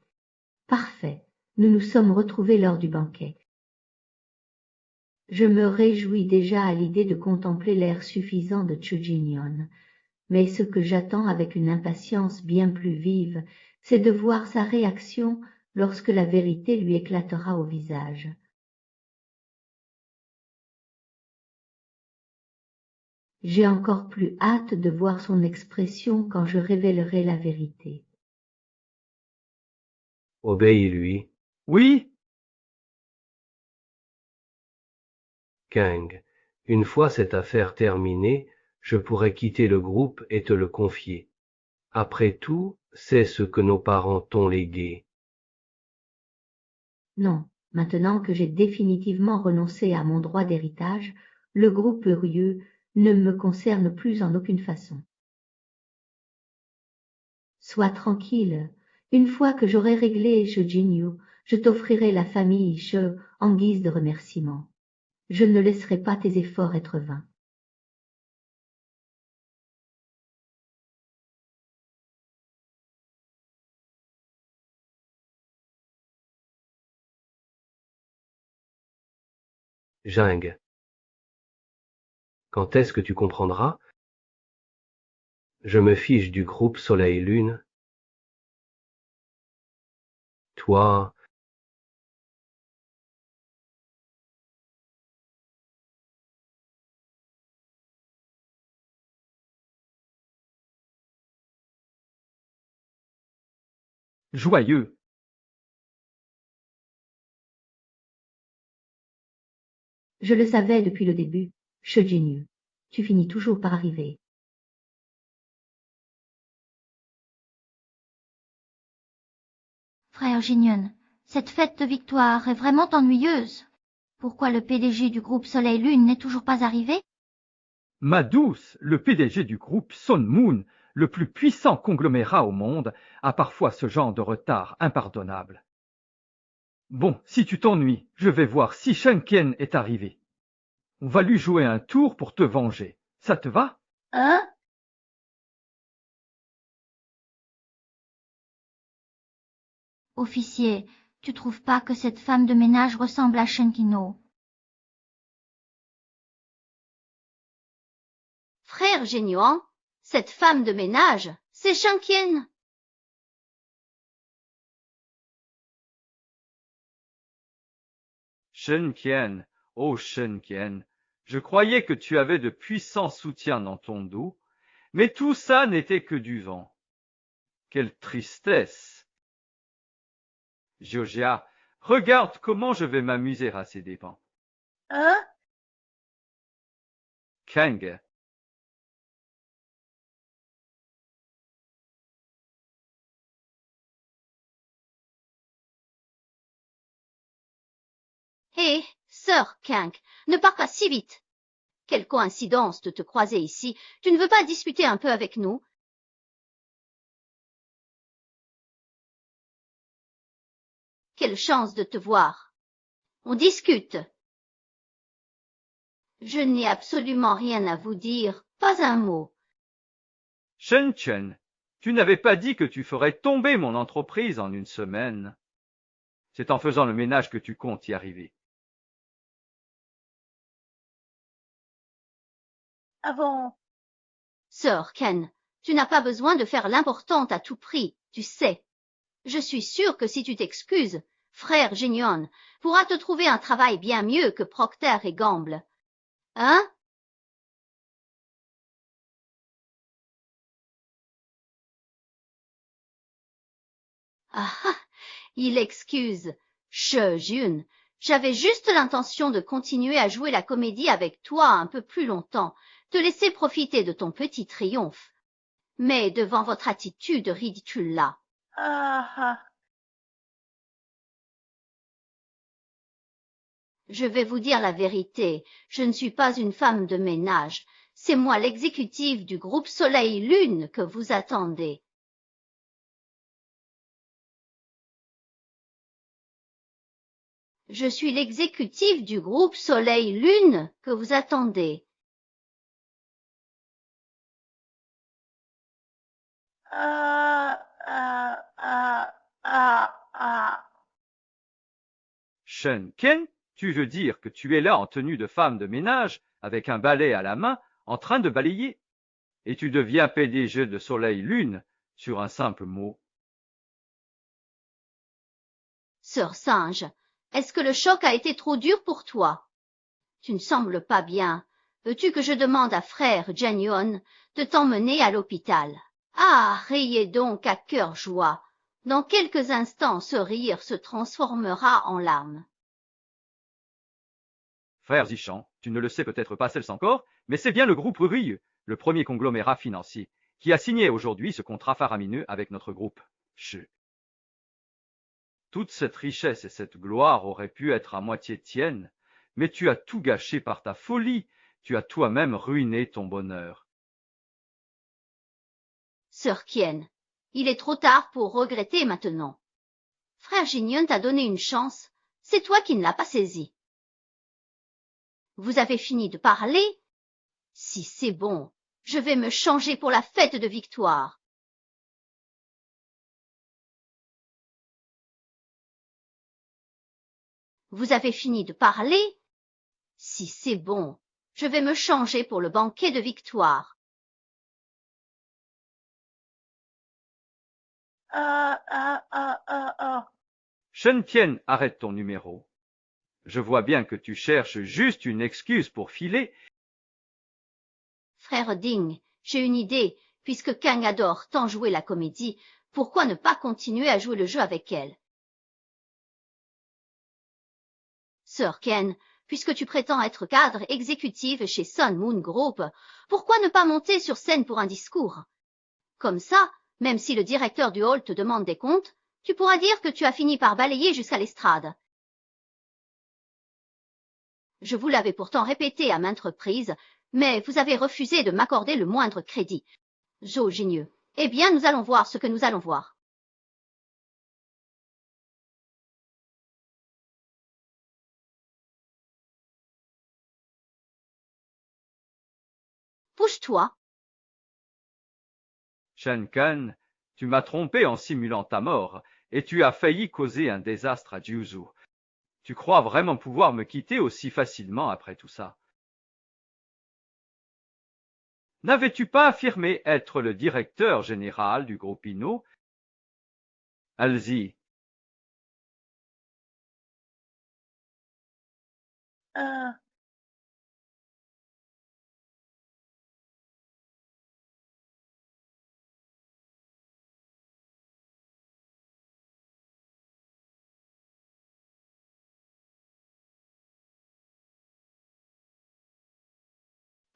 Parfait, nous nous sommes retrouvés lors du banquet. Je me réjouis déjà à l'idée de contempler l'air suffisant de Chujinyon, mais ce que j'attends avec une impatience bien plus vive, c'est de voir sa réaction lorsque la vérité lui éclatera au visage. J'ai encore plus hâte de voir son expression quand je révélerai la vérité. Obéis-lui. oui, Kang, une fois cette affaire terminée, je pourrai quitter le groupe et te le confier. Après tout, c'est ce que nos parents t'ont légué. Non, maintenant que j'ai définitivement renoncé à mon droit d'héritage, le groupe Urieux ne me concerne plus en aucune façon. Sois tranquille, une fois que j'aurai réglé Shujinyu, je t'offrirai la famille She en guise de remerciement. Je ne laisserai pas tes efforts être vains. Jing. Quand est-ce que tu comprendras? Je me fiche du groupe Soleil-Lune. Toi, joyeux. Je le savais depuis le début, Shujinyu. Tu finis toujours par arriver. frère Jinyon, cette fête de victoire est vraiment ennuyeuse. Pourquoi le PDG du groupe Soleil-Lune n'est toujours pas arrivé? Ma douce, le PDG du groupe Sun Moon, le plus puissant conglomérat au monde, a parfois ce genre de retard impardonnable. Bon, si tu t'ennuies, je vais voir si Shenken est arrivé. On va lui jouer un tour pour te venger. Ça te va? Hein? Officier, tu trouves pas que cette femme de ménage ressemble à Shenkino? Frère Génuan, cette femme de ménage, c'est Shankian. Shenken, oh Shenken, je croyais que tu avais de puissants soutiens dans ton dos, mais tout ça n'était que du vent. Quelle tristesse! Georgia, regarde comment je vais m'amuser à ses dépens. Hein? Kang, Hé, sœur Kang, ne pars pas si vite. Quelle coïncidence de te croiser ici. Tu ne veux pas discuter un peu avec nous? Quelle chance de te voir. On discute. Je n'ai absolument rien à vous dire, pas un mot. Shen Chen, tu n'avais pas dit que tu ferais tomber mon entreprise en une semaine. C'est en faisant le ménage que tu comptes y arriver. Avant. Sœur Ken, tu n'as pas besoin de faire l'importante à tout prix, tu sais. Je suis sûre que si tu t'excuses, frère Genion pourra te trouver un travail bien mieux que Procter et Gamble. Hein? Ah ah, il excuse. Jun, j'avais juste l'intention de continuer à jouer la comédie avec toi un peu plus longtemps, te laisser profiter de ton petit triomphe. Mais devant votre attitude ridicule là. Ah ah. Je vais vous dire la vérité, je ne suis pas une femme de ménage. C'est moi l'exécutive du groupe Soleil-Lune que vous attendez. Je suis l'exécutif du groupe Soleil-Lune que vous attendez. Shen Ken, tu veux dire que tu es là en tenue de femme de ménage, avec un balai à la main, en train de balayer, et tu deviens PDG de Soleil-Lune sur un simple mot. Sœur Singe, est-ce que le choc a été trop dur pour toi? Tu ne sembles pas bien. Veux-tu que je demande à frère Genion de t'emmener à l'hôpital? Ah, riez donc à cœur joie. Dans quelques instants, ce rire se transformera en larmes. Frère Zichan, tu ne le sais peut-être pas celle encore, mais c'est bien le groupe Rurieux, le premier conglomérat financier, qui a signé aujourd'hui ce contrat faramineux avec notre groupe. Toute cette richesse et cette gloire auraient pu être à moitié tienne, mais tu as tout gâché par ta folie, tu as toi-même ruiné ton bonheur. Sœur Kien, il est trop tard pour regretter maintenant. Frère Gignon t'a donné une chance, c'est toi qui ne l'as pas saisie. Vous avez fini de parler? Si c'est bon, je vais me changer pour la fête de victoire. Vous avez fini de parler? Si c'est bon, je vais me changer pour le banquet de victoire. Shen Tian, arrête ton numéro. Je vois bien que tu cherches juste une excuse pour filer. Frère Ding, j'ai une idée, puisque Kang adore tant jouer la comédie, pourquoi ne pas continuer à jouer le jeu avec elle? Sœur Ken, puisque tu prétends être cadre exécutive chez Sun Moon Group, pourquoi ne pas monter sur scène pour un discours? Comme ça, même si le directeur du hall te demande des comptes, tu pourras dire que tu as fini par balayer jusqu'à l'estrade. Je vous l'avais pourtant répété à maintes reprises, mais vous avez refusé de m'accorder le moindre crédit. Zhou Jinieu. Eh bien, nous allons voir ce que nous allons voir. Bouge-toi. Shen Kan, tu m'as trompé en simulant ta mort, et tu as failli causer un désastre à Jiuzhou. Tu crois vraiment pouvoir me quitter aussi facilement après tout ça? N'avais-tu pas affirmé être le directeur général du groupe Inno? Allez-y.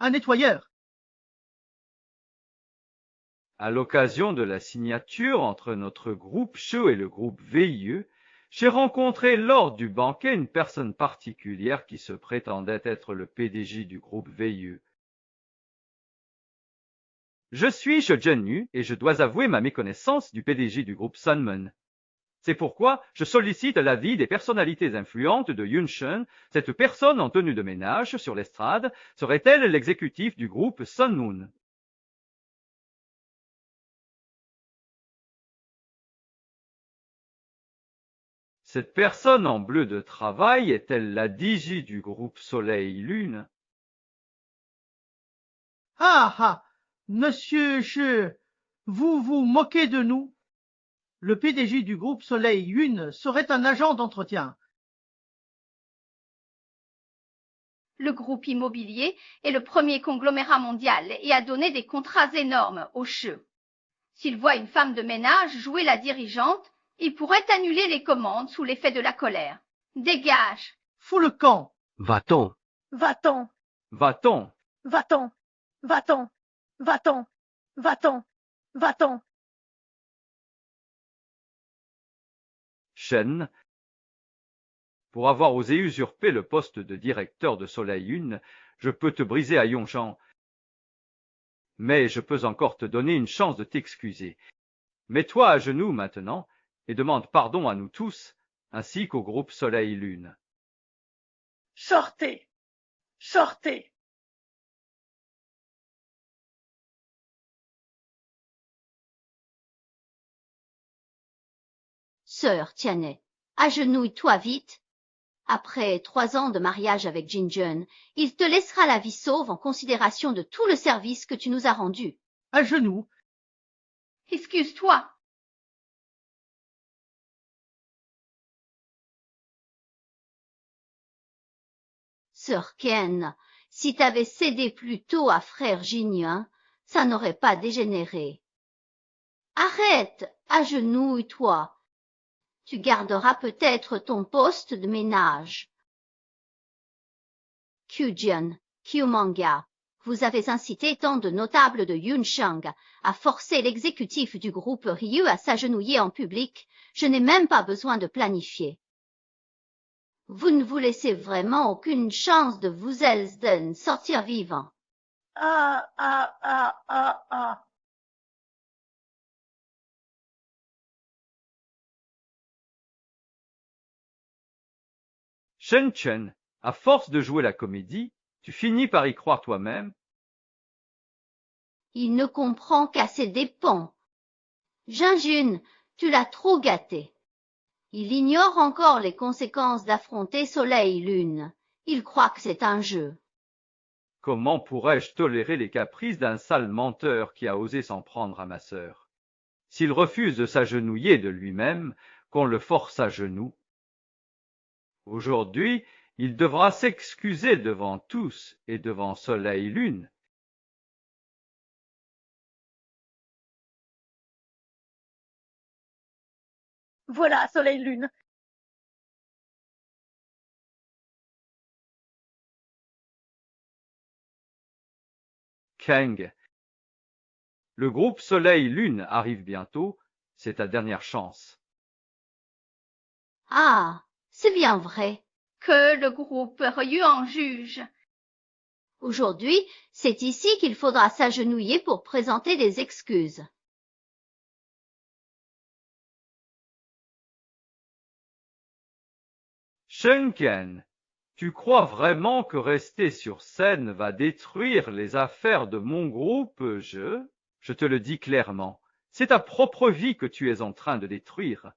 Un nettoyeur. À l'occasion de la signature entre notre groupe Shou et le groupe VIE, J'ai rencontré lors du banquet une personne particulière qui se prétendait être le PDJ du groupe VU. Je suis Shojenu et je dois avouer ma méconnaissance du PDJ du groupe Sunman. C'est pourquoi je sollicite l'avis des personnalités influentes de Yunshun. Cette personne en tenue de ménage sur l'estrade serait-elle l'exécutif du groupe Sunmoon? Cette personne en bleu de travail est-elle la DJ du groupe Soleil-Lune? Ah ah, monsieur vous vous moquez de nous? Le PDG du groupe Soleil-Lune serait un agent d'entretien. Le groupe immobilier est le premier conglomérat mondial et a donné des contrats énormes aux cheux. S'il voit une femme de ménage jouer la dirigeante, il pourrait annuler les commandes sous l'effet de la colère. Dégage! Fous le camp! Va-t'en! Va-t'en! Va-t'en! Va-t'en! Va-t'en! Va-t'en! Va-t'en! Va-t'en! Shen, pour avoir osé usurper le poste de directeur de Soleil-Lune, je peux te briser à Yongshan. Mais je peux encore te donner une chance de t'excuser. Mets-toi à genoux maintenant et demande pardon à nous tous, ainsi qu'au groupe Soleil-Lune. Sortez! Sortez! Sœur Tianai, agenouille-toi vite. Après 3 ans de mariage avec Jinjun, il te laissera la vie sauve en considération de tout le service que tu nous as rendu. À genoux. Excuse-toi. Sœur Ken, si t'avais cédé plus tôt à frère Jinyun, ça n'aurait pas dégénéré. Arrête, agenouille-toi. Tu garderas peut-être ton poste de ménage. Kyujin, Kyumanga, vous avez incité tant de notables de Yunshang à forcer l'exécutif du groupe Ryu à s'agenouiller en public, je n'ai même pas besoin de planifier. Vous ne vous laissez vraiment aucune chance de vous Elsden sortir vivant. Ah, ah, ah, ah, ah. Shen Chen, à force de jouer la comédie, tu finis par y croire toi-même. Il ne comprend qu'à ses dépens. Jinjun, tu l'as trop gâté. Il ignore encore les conséquences d'affronter Soleil-Lune. Il croit que c'est un jeu. Comment pourrais-je tolérer les caprices d'un sale menteur qui a osé s'en prendre à ma sœur? S'il refuse de s'agenouiller de lui-même, qu'on le force à genoux. Aujourd'hui, il devra s'excuser devant tous et devant Soleil-Lune. Voilà, Soleil-Lune. Kang. Le groupe Soleil-Lune arrive bientôt, c'est ta dernière chance. Ah, c'est bien vrai. Que le groupe Ryu en juge. Aujourd'hui, c'est ici qu'il faudra s'agenouiller pour présenter des excuses. Shenken, tu crois vraiment que rester sur scène va détruire les affaires de mon groupe? Je te le dis clairement, c'est ta propre vie que tu es en train de détruire.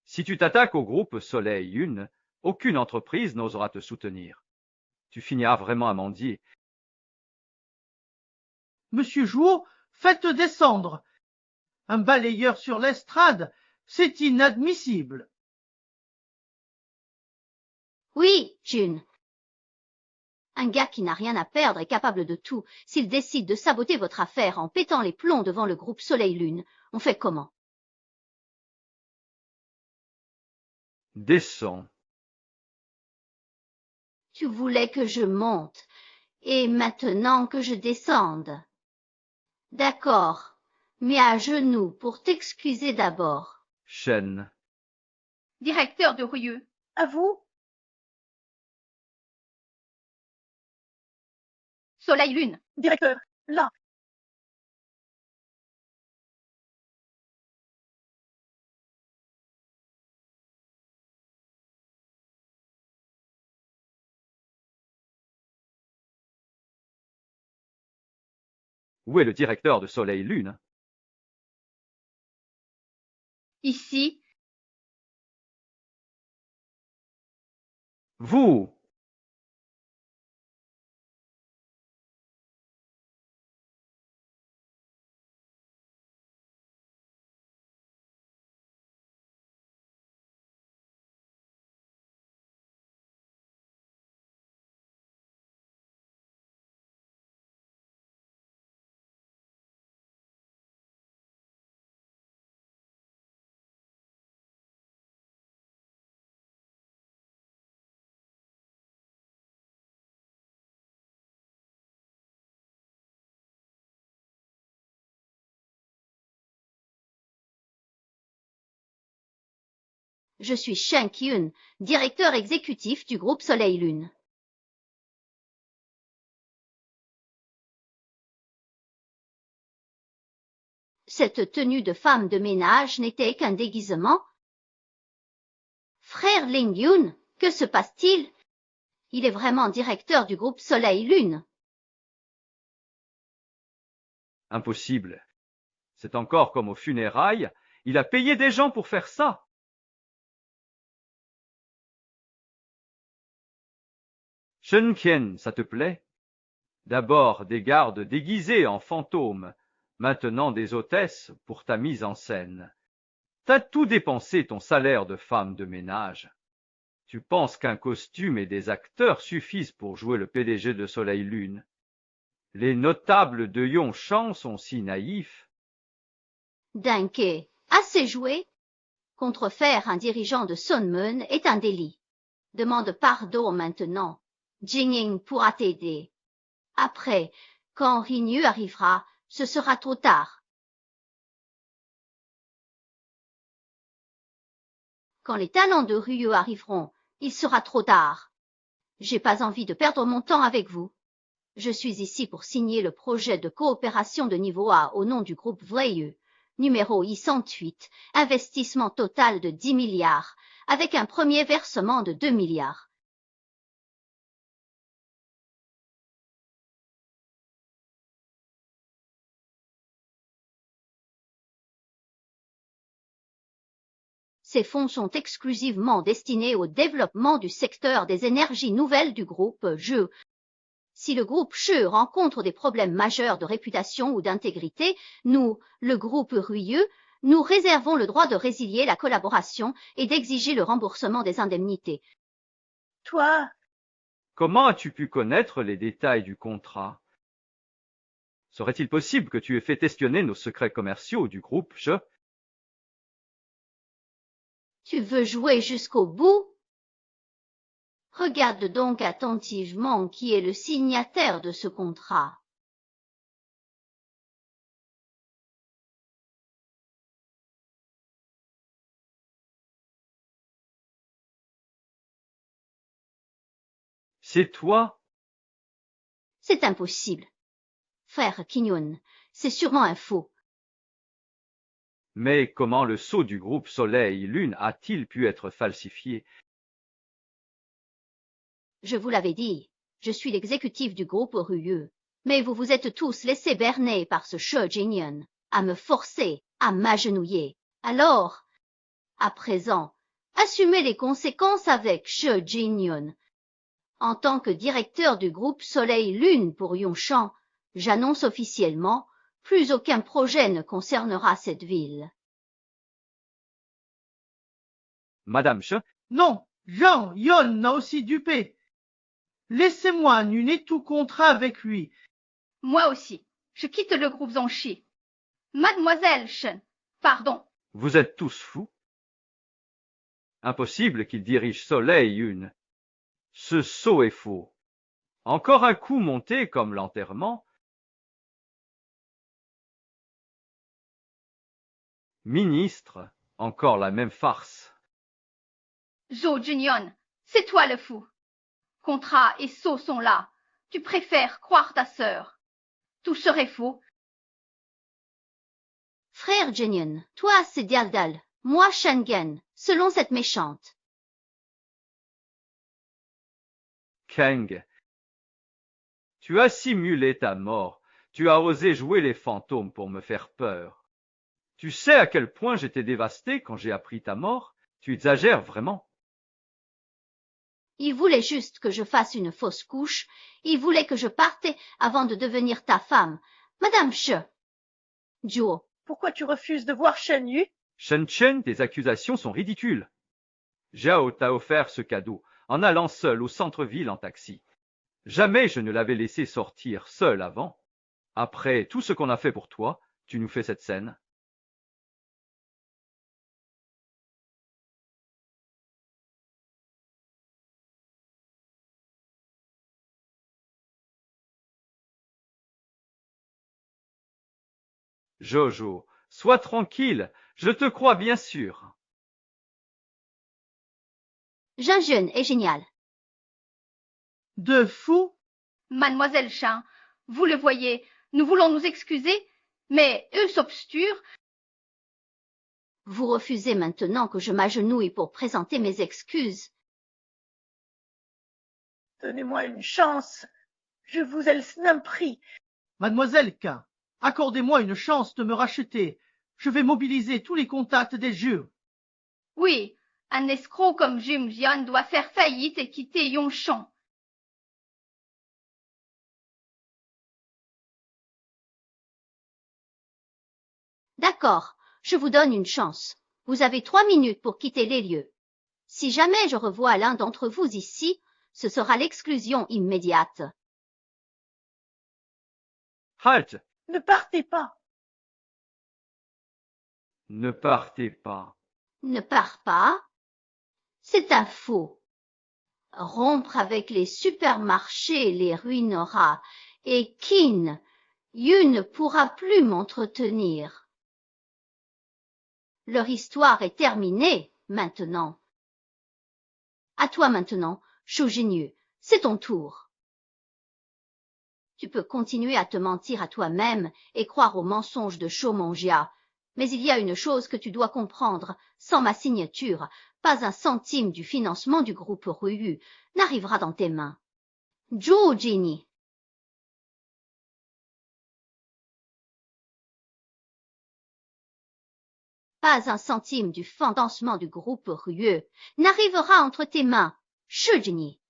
Si tu t'attaques au groupe Soleil-Lune, aucune entreprise n'osera te soutenir. Tu finiras vraiment à mendier. Monsieur Jouot, faites descendre. Un balayeur sur l'estrade, c'est inadmissible. Oui, Jun. Un gars qui n'a rien à perdre est capable de tout. S'il décide de saboter votre affaire en pétant les plombs devant le groupe Soleil-Lune, on fait comment? Descends. Tu voulais que je monte, et maintenant que je descende. D'accord, mais à genoux pour t'excuser d'abord. Shen. directeur de Rieux. À vous? Soleil-Lune. Directeur, là. Où est le directeur de Soleil-Lune? Ici. Vous! Je suis Shen Kyun, directeur exécutif du groupe Soleil-Lune. Cette tenue de femme de ménage n'était qu'un déguisement. Frère Ling Yun, que se passe-t-il? Il est vraiment directeur du groupe Soleil-Lune. Impossible. C'est encore comme aux funérailles. Il a payé des gens pour faire ça. Shen Kien, ça te plaît? D'abord des gardes déguisés en fantômes, maintenant des hôtesses pour ta mise en scène. T'as tout dépensé ton salaire de femme de ménage. Tu penses qu'un costume et des acteurs suffisent pour jouer le PDG de Soleil-Lune. Les notables de Yongshan sont si naïfs. Dingue, assez joué. Contrefaire un dirigeant de Sunmoon est un délit. Demande pardon maintenant. Jingying pourra t'aider. Après, quand Rinyu arrivera, ce sera trop tard. Quand les talents de Ryu arriveront, il sera trop tard. J'ai pas envie de perdre mon temps avec vous. Je suis ici pour signer le projet de coopération de niveau A au nom du groupe Vreieux, numéro I-108, investissement total de 10 milliards, avec un premier versement de 2 milliards. Ces fonds sont exclusivement destinés au développement du secteur des énergies nouvelles du groupe JE. Si le groupe JE rencontre des problèmes majeurs de réputation ou d'intégrité, nous, le groupe Rieux, nous réservons le droit de résilier la collaboration et d'exiger le remboursement des indemnités. Toi? Comment as-tu pu connaître les détails du contrat? Serait-il possible que tu aies fait espionner nos secrets commerciaux du groupe JE? Tu veux jouer jusqu'au bout? Regarde donc attentivement qui est le signataire de ce contrat. C'est toi? C'est impossible. Frère Kinyon, c'est sûrement un faux. Mais comment le sceau du groupe Soleil-Lune a-t-il pu être falsifié? Je vous l'avais dit, je suis l'exécutif du groupe Rieux. Mais vous vous êtes tous laissés berner par ce She Jingyun, à me forcer, à m'agenouiller. Alors, à présent, assumez les conséquences avec She Jingyun. En tant que directeur du groupe Soleil-Lune pour Yongshan, j'annonce officiellement, plus aucun projet ne concernera cette ville. Madame She? Non, Jean Yon n'a aussi dupé. Laissez-moi annuler tout contrat avec lui. Moi aussi. Je quitte le groupe Zongshi. Mademoiselle Shen, pardon. Vous êtes tous fous? Impossible qu'il dirige Soleil-Lune. Ce sceau est faux. Encore un coup monté comme l'enterrement. Ministre, encore la même farce. Zhou Junyon, c'est toi le fou. Contrat et sceau sont là. Tu préfères croire ta sœur. Tout serait faux. Frère Junyon, toi c'est Dialdal, moi Shengen, selon cette méchante. Kang, tu as simulé ta mort. Tu as osé jouer les fantômes pour me faire peur. Tu sais à quel point j'étais dévasté quand j'ai appris ta mort? Tu exagères vraiment. Il voulait juste que je fasse une fausse couche. Il voulait que je parte avant de devenir ta femme. Madame Che. Zhuo. Pourquoi tu refuses de voir Shen Yu? Shen Chen, tes accusations sont ridicules. Zhao t'a offert ce cadeau en allant seul au centre-ville en taxi. Jamais je ne l'avais laissé sortir seul avant. Après tout ce qu'on a fait pour toi, tu nous fais cette scène. Jojo, sois tranquille, je te crois bien sûr. Jeune est génial. De fou? Mademoiselle Chin, vous le voyez, nous voulons nous excuser, mais eux s'obsturent. Vous refusez maintenant que je m'agenouille pour présenter mes excuses. Donnez-moi une chance. Je vous ai le prix. Mademoiselle K, accordez-moi une chance de me racheter. Je vais mobiliser tous les contacts des jeux. Oui, un escroc comme Jim Jian doit faire faillite et quitter Yongchon. D'accord, je vous donne une chance. Vous avez 3 minutes pour quitter les lieux. Si jamais je revois l'un d'entre vous ici, ce sera l'exclusion immédiate. Halte! Ne partez pas. Ne partez pas. Ne pars pas. C'est un faux. Rompre avec les supermarchés les ruinera, et Qin, Yu ne pourra plus m'entretenir. Leur histoire est terminée, maintenant. À toi maintenant, Shu Jinyu, c'est ton tour. Tu peux continuer à te mentir à toi-même et croire aux mensonges de Shomonjia, mais il y a une chose que tu dois comprendre, sans ma signature, pas un centime du financement du groupe Ruyu n'arrivera dans tes mains. Zhou Jini. Pas un centime du financement du groupe Ruyu n'arrivera entre tes mains, Shujini.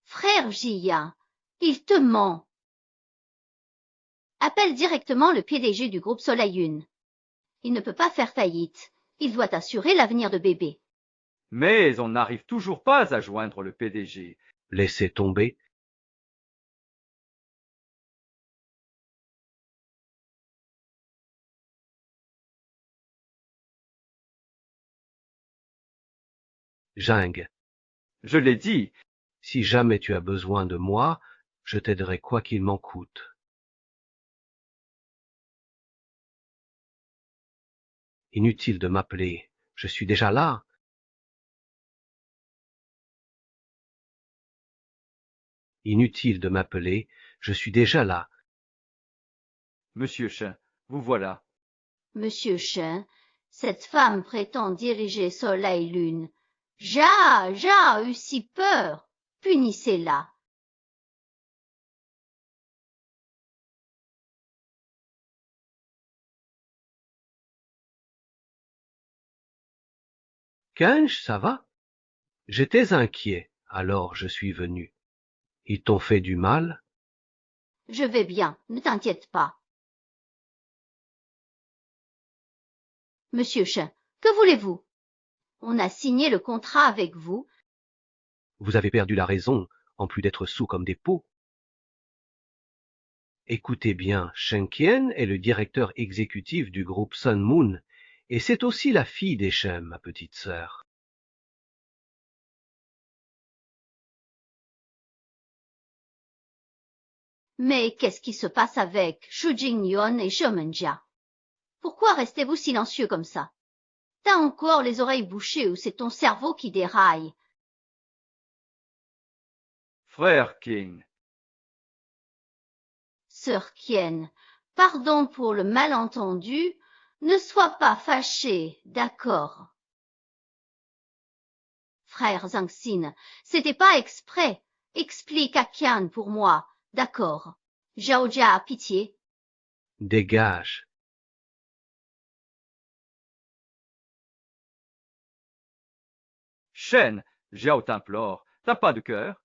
Frère Jia, il te ment. Appelle directement le PDG du groupe Soleil Une. Il ne peut pas faire faillite. Il doit assurer l'avenir de bébé. Mais on n'arrive toujours pas à joindre le PDG. Laissez tomber. Jing. Je l'ai dit. Si jamais tu as besoin de moi, je t'aiderai quoi qu'il m'en coûte. Inutile de m'appeler, je suis déjà là. Inutile de m'appeler, je suis déjà là. Monsieur Chen, vous voilà. Monsieur Chen, cette femme prétend diriger Soleil-Lune. J'ai eu si peur. Punissez-la. Kenj, ça va? J'étais inquiet, alors je suis venu. Ils t'ont fait du mal? Je vais bien, ne t'inquiète pas. Monsieur Chen, que voulez-vous? On a signé le contrat avec vous. Vous avez perdu la raison, en plus d'être sous comme des pots. Écoutez bien, Shen Qian est le directeur exécutif du groupe Sun Moon, et c'est aussi la fille d'Echem, ma petite sœur. Mais qu'est-ce qui se passe avec Shu Jingyon et Shomenjia? Pourquoi restez-vous silencieux comme ça? T'as encore les oreilles bouchées ou c'est ton cerveau qui déraille? Frère King. Sœur Kien, pardon pour le malentendu, ne sois pas fâché, d'accord? Frère Zangxin, c'était pas exprès. Explique à Qian pour moi, d'accord? Zhaojia a pitié. Dégage. Shen, Zhao t'implore, t'as pas de cœur?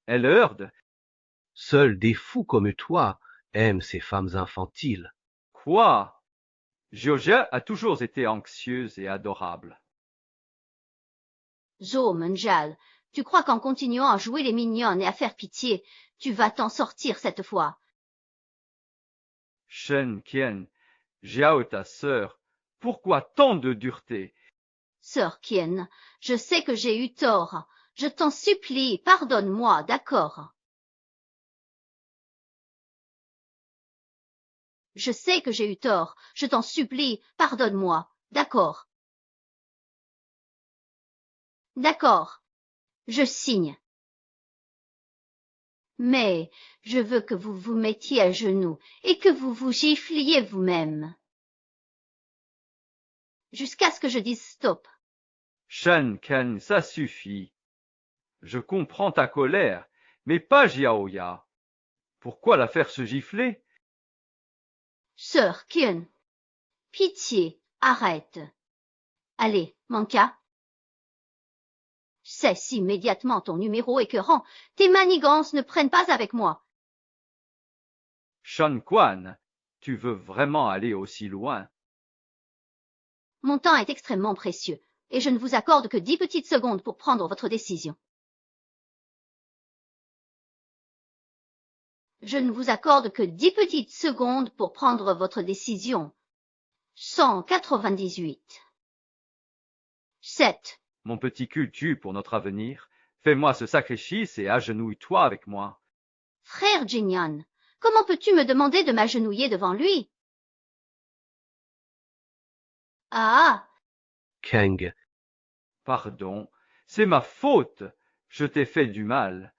Elle heurde. Seuls des fous comme toi aiment ces femmes infantiles. Quoi? Zhaojia a toujours été anxieuse et adorable. Zhou Menjal, tu crois qu'en continuant à jouer les mignonnes et à faire pitié, tu vas t'en sortir cette fois? Shen Qian, Zhao ta sœur, pourquoi tant de dureté? Sœur Qian, je sais que j'ai eu tort. Je t'en supplie, pardonne-moi, d'accord? Je sais que j'ai eu tort. Je t'en supplie, pardonne-moi, d'accord? D'accord. Je signe. Mais je veux que vous vous mettiez à genoux et que vous vous gifliez vous-même. Jusqu'à ce que je dise stop. Shen Qian, ça suffit. Je comprends ta colère, mais pas Zhaoya. Pourquoi la faire se gifler? Sœur Qian, pitié, arrête. Allez, Manka. Cesse immédiatement ton numéro écœurant. Tes manigances ne prennent pas avec moi. Shan Quan, tu veux vraiment aller aussi loin? Mon temps est extrêmement précieux, et je ne vous accorde que 10 petites secondes pour prendre votre décision. Je ne vous accorde que 10 petites secondes pour prendre votre décision. 198. 7. Mon petit cul tue pour notre avenir. Fais-moi ce sacrifice et agenouille-toi avec moi. Frère Jinyan, comment peux-tu me demander de m'agenouiller devant lui? Ah! Kang. Pardon, c'est ma faute. Je t'ai fait du mal.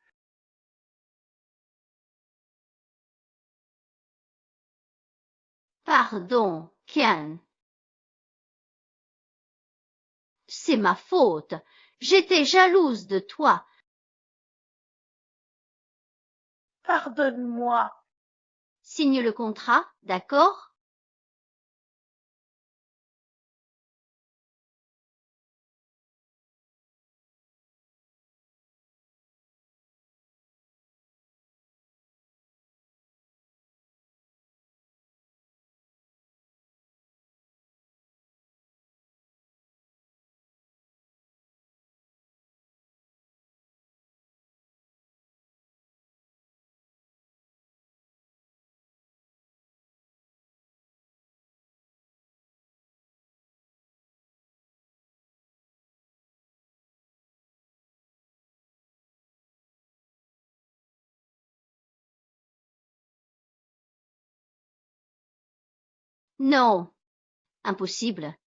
Pardon, Qian. C'est ma faute. J'étais jalouse de toi. Pardonne-moi. Signe le contrat, d'accord? Non. Impossible.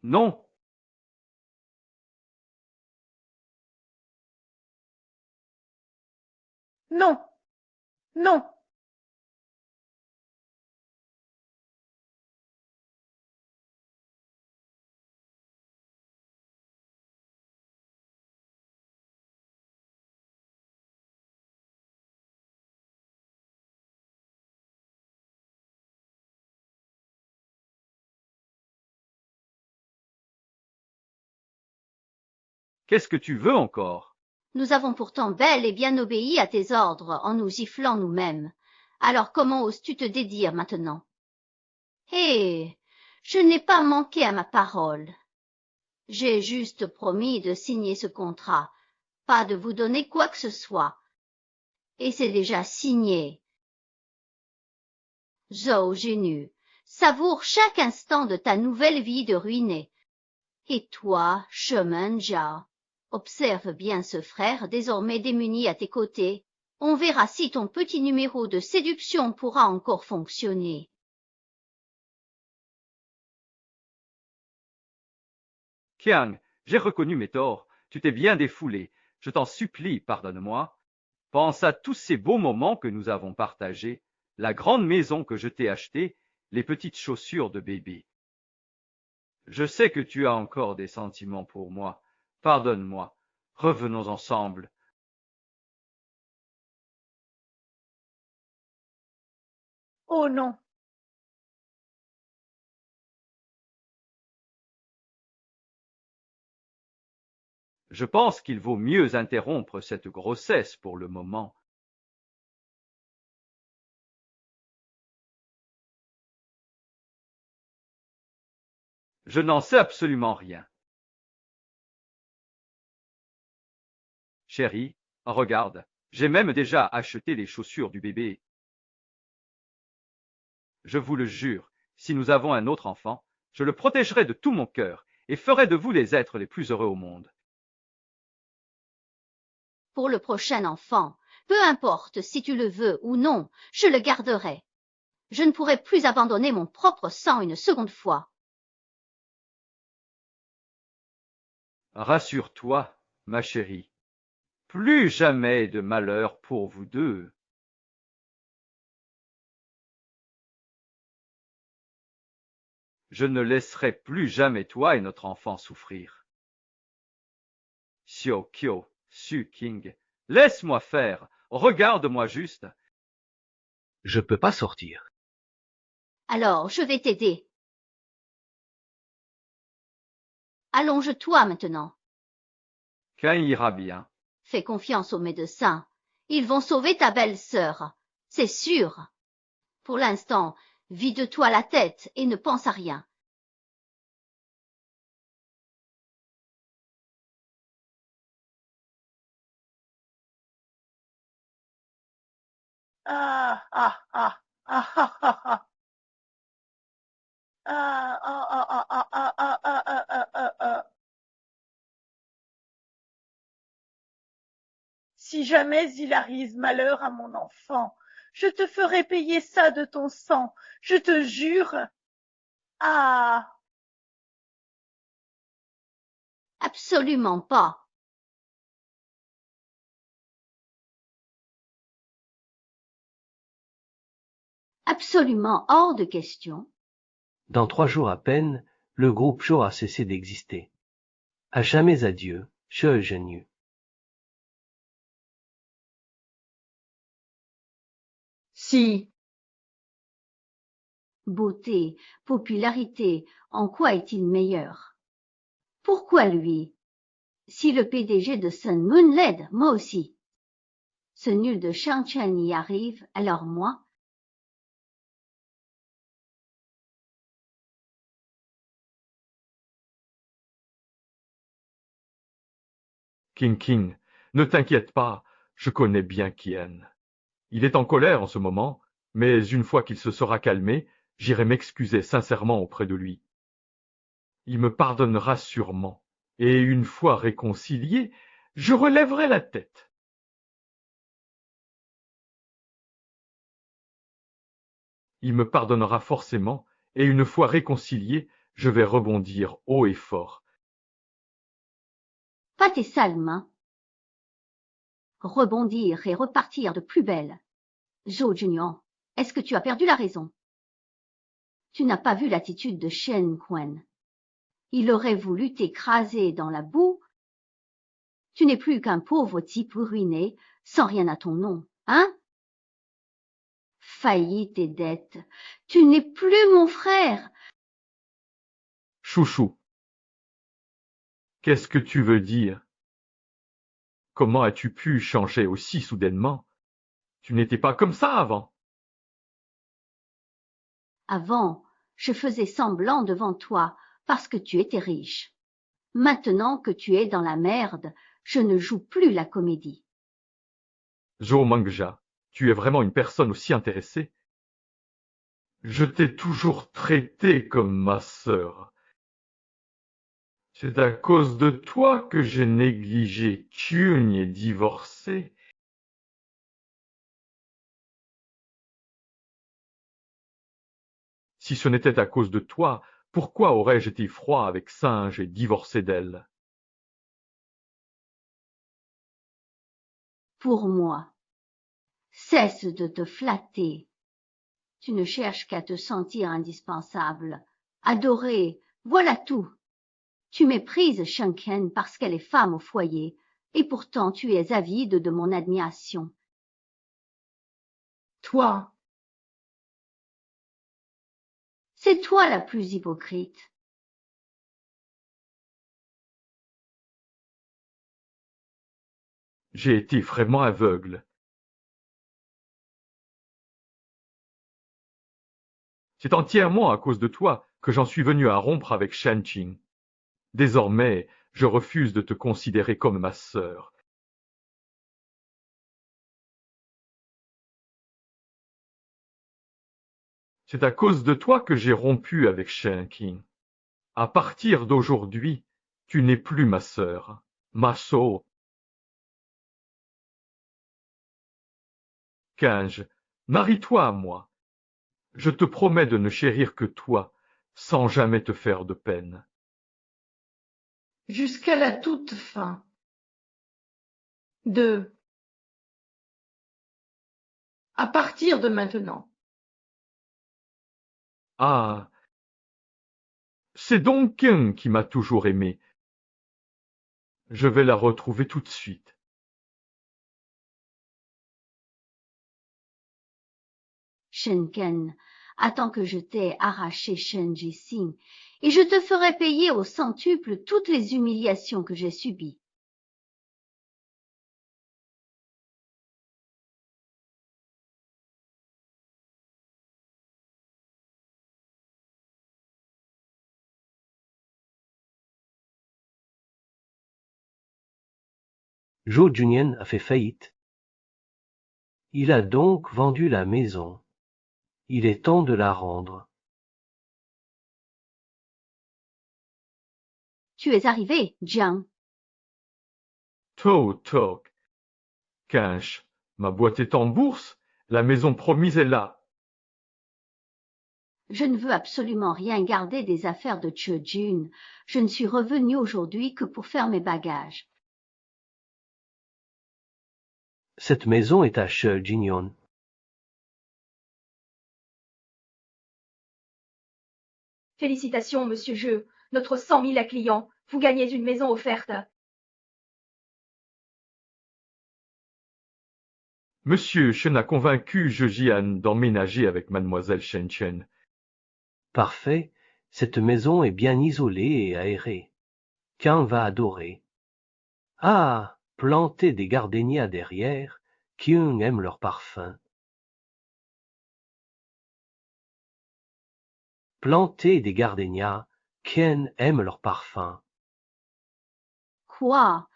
Non. Non. Non. Qu'est-ce que tu veux encore? Nous avons pourtant bel et bien obéi à tes ordres en nous giflant nous-mêmes. Alors comment oses-tu te dédire maintenant? Hé, je n'ai pas manqué à ma parole. J'ai juste promis de signer ce contrat, pas de vous donner quoi que ce soit. Et c'est déjà signé. Zhou Jinu, savoure chaque instant de ta nouvelle vie de ruinée. Et toi, Chemin Jia, observe bien ce frère désormais démuni à tes côtés. On verra si ton petit numéro de séduction pourra encore fonctionner. Kiang, j'ai reconnu mes torts. Tu t'es bien défoulé. Je t'en supplie, pardonne-moi. Pense à tous ces beaux moments que nous avons partagés, la grande maison que je t'ai achetée, les petites chaussures de bébé. Je sais que tu as encore des sentiments pour moi. Pardonne-moi. Revenons ensemble. Oh non. Je pense qu'il vaut mieux interrompre cette grossesse pour le moment. Je n'en sais absolument rien. Chérie, regarde, j'ai même déjà acheté les chaussures du bébé. Je vous le jure, si nous avons un autre enfant, je le protégerai de tout mon cœur et ferai de vous les êtres les plus heureux au monde. Pour le prochain enfant, peu importe si tu le veux ou non, je le garderai. Je ne pourrai plus abandonner mon propre sang une seconde fois. Rassure-toi, ma chérie, plus jamais de malheur pour vous deux. Je ne laisserai plus jamais toi et notre enfant souffrir. Xiao Kyo, Su King, laisse-moi faire, regarde-moi juste. Je peux pas sortir. Alors, je vais t'aider. Allonge-toi maintenant. Qu'un ira bien. Fais confiance aux médecins. Ils vont sauver ta belle-sœur. C'est sûr. Pour l'instant, vide-toi la tête et ne pense à rien. Ah, ah, ah, ah, ah, ah, ah. Ah, ah, ah, ah, ah, ah, ah, ah, ah, ah, ah. Si jamais il arrive malheur à mon enfant, je te ferai payer ça de ton sang, je te jure. Ah, Absolument pas. Absolument hors de question. Dans 3 jours à peine, le groupe Zhou a cessé d'exister. À jamais adieu, She Zhenyu. si, Beauté, popularité, en quoi est-il meilleur? Pourquoi lui? Si le PDG de Sun Moon l'aide, moi aussi. Ce nul de Shang Chen y arrive, alors moi? King, ne t'inquiète pas, je connais bien Kien. Il est en colère en ce moment, mais une fois qu'il se sera calmé, j'irai m'excuser sincèrement auprès de lui. Il me pardonnera sûrement, et une fois réconcilié, je relèverai la tête. Il me pardonnera forcément, et une fois réconcilié, je vais rebondir haut et fort. Pas tes sales mains. Rebondir et repartir de plus belle. Zhou Junior, est-ce que tu as perdu la raison? Tu n'as pas vu l'attitude de Shen Quen. Il aurait voulu t'écraser dans la boue. Tu n'es plus qu'un pauvre type ruiné, sans rien à ton nom, hein? Faillite et dette. Tu n'es plus mon frère. Chouchou, qu'est-ce que tu veux dire? Comment as-tu pu changer aussi soudainement? Tu n'étais pas comme ça avant. Avant, je faisais semblant devant toi parce que tu étais riche. Maintenant que tu es dans la merde, je ne joue plus la comédie. Zhou Mangja, tu es vraiment une personne aussi intéressée? Je t'ai toujours traité comme ma sœur. C'est à cause de toi que j'ai négligé Kyun et divorcé. Si ce n'était à cause de toi, Pourquoi aurais-je été froid avec Singe et divorcé d'elle? Pour moi. Cesse de te flatter. Tu ne cherches qu'à te sentir indispensable, adoré, voilà tout. Tu méprises Shenken parce qu'elle est femme au foyer, et pourtant tu es avide de mon admiration. Toi, C'est toi la plus hypocrite. J'ai été vraiment aveugle. C'est entièrement à cause de toi que j'en suis venu à rompre avec Shen Qing. Désormais, je refuse de te considérer comme ma sœur. C'est à cause de toi que j'ai rompu avec Shen Qing. À partir d'aujourd'hui, tu n'es plus ma sœur. Maso. Kinge, marie-toi à moi. Je te promets de ne chérir que toi, sans jamais te faire de peine. jusqu'à la toute fin. 2. À partir de maintenant. Ah, c'est donc King qui m'a toujours aimé. Je vais la retrouver tout de suite. Shenken, attends que je t'ai arraché Shen Jixing, et je te ferai payer au centuple toutes les humiliations que j'ai subies. Zhou Junyan a fait faillite. Il a donc vendu la maison. Il est temps de la rendre. Tu es arrivé, Jiang. Toc. Kinge, ma boîte est en bourse, la maison promise est là. Je ne veux absolument rien garder des affaires de Chejun. Je ne suis revenu aujourd'hui que pour faire mes bagages. Cette maison est à She Jinyon. Félicitations, monsieur Jeu. Notre 100 000 à client. Vous gagnez une maison offerte. Monsieur Shen a convaincu Je Jian d'emménager avec mademoiselle Shen Chen. Parfait, cette maison est bien isolée et aérée. Qu'un va adorer. Ah, planter des gardénias derrière, Kyung aime leur parfum. Planter des gardénias, Ken aime leur parfum. Quoi?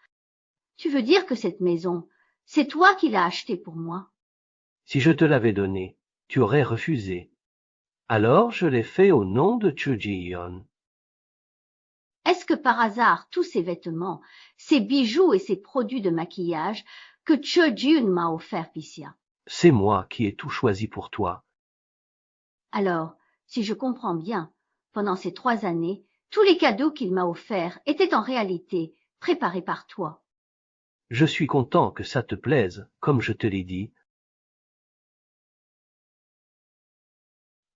Tu veux dire que cette maison, c'est toi qui l'as achetée pour moi? Si je te l'avais donnée, tu aurais refusé. Alors je l'ai fait au nom de Chu Ji-yeon. Est-ce que par hasard tous ces vêtements, ces bijoux et ces produits de maquillage que Chejun m'a offert, Pissia? C'est moi qui ai tout choisi pour toi. Alors, si je comprends bien, pendant ces 3 années, tous les cadeaux qu'il m'a offerts étaient en réalité préparés par toi. Je suis content que ça te plaise, comme je te l'ai dit.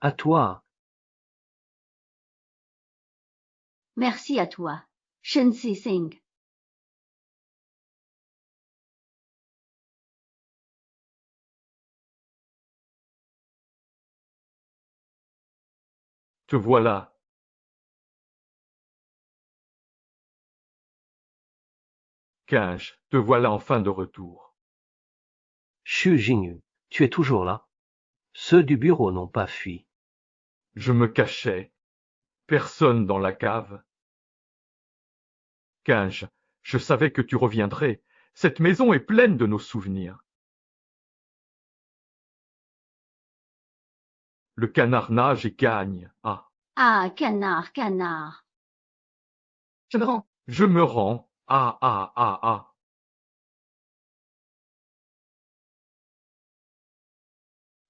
À toi. Merci à toi, Shen Si-sing. Te voilà. Kinge, te voilà enfin de retour. Xu Jingyu, tu es toujours là. Ceux du bureau n'ont pas fui. Je me cachais. Personne dans la cave. Kinge, je savais que tu reviendrais. Cette maison est pleine de nos souvenirs. Le canard nage et gagne. Ah. Ah, canard, canard. Je me rends. Je me rends. Ah.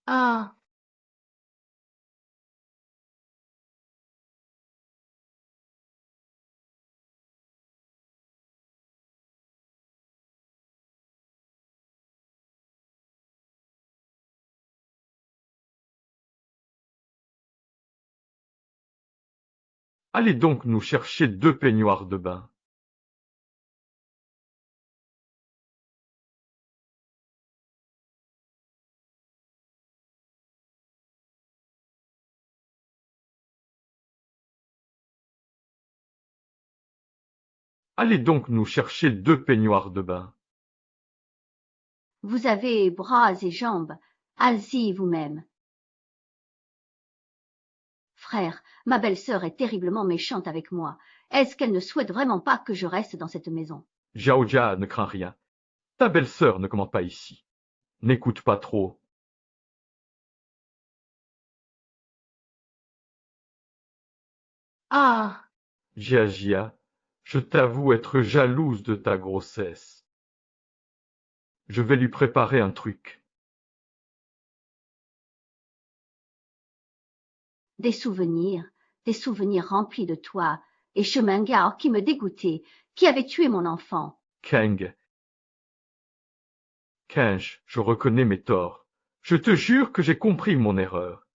Ah, Allez donc nous chercher 2 peignoirs de bain. Allez donc nous chercher 2 peignoirs de bain. Vous avez bras et jambes, allez-y vous-même. Frère, ma belle-sœur est terriblement méchante avec moi. Est-ce qu'elle ne souhaite vraiment pas que je reste dans cette maison? Jiaojia ne craint rien. Ta belle-sœur ne commande pas ici. N'écoute pas trop. Ah, Jia, je t'avoue être jalouse de ta grossesse. Je vais lui préparer un truc. Des souvenirs remplis de toi, et Chemengao qui me dégoûtait, qui avait tué mon enfant. Kang, je reconnais mes torts. Je te jure que j'ai compris mon erreur.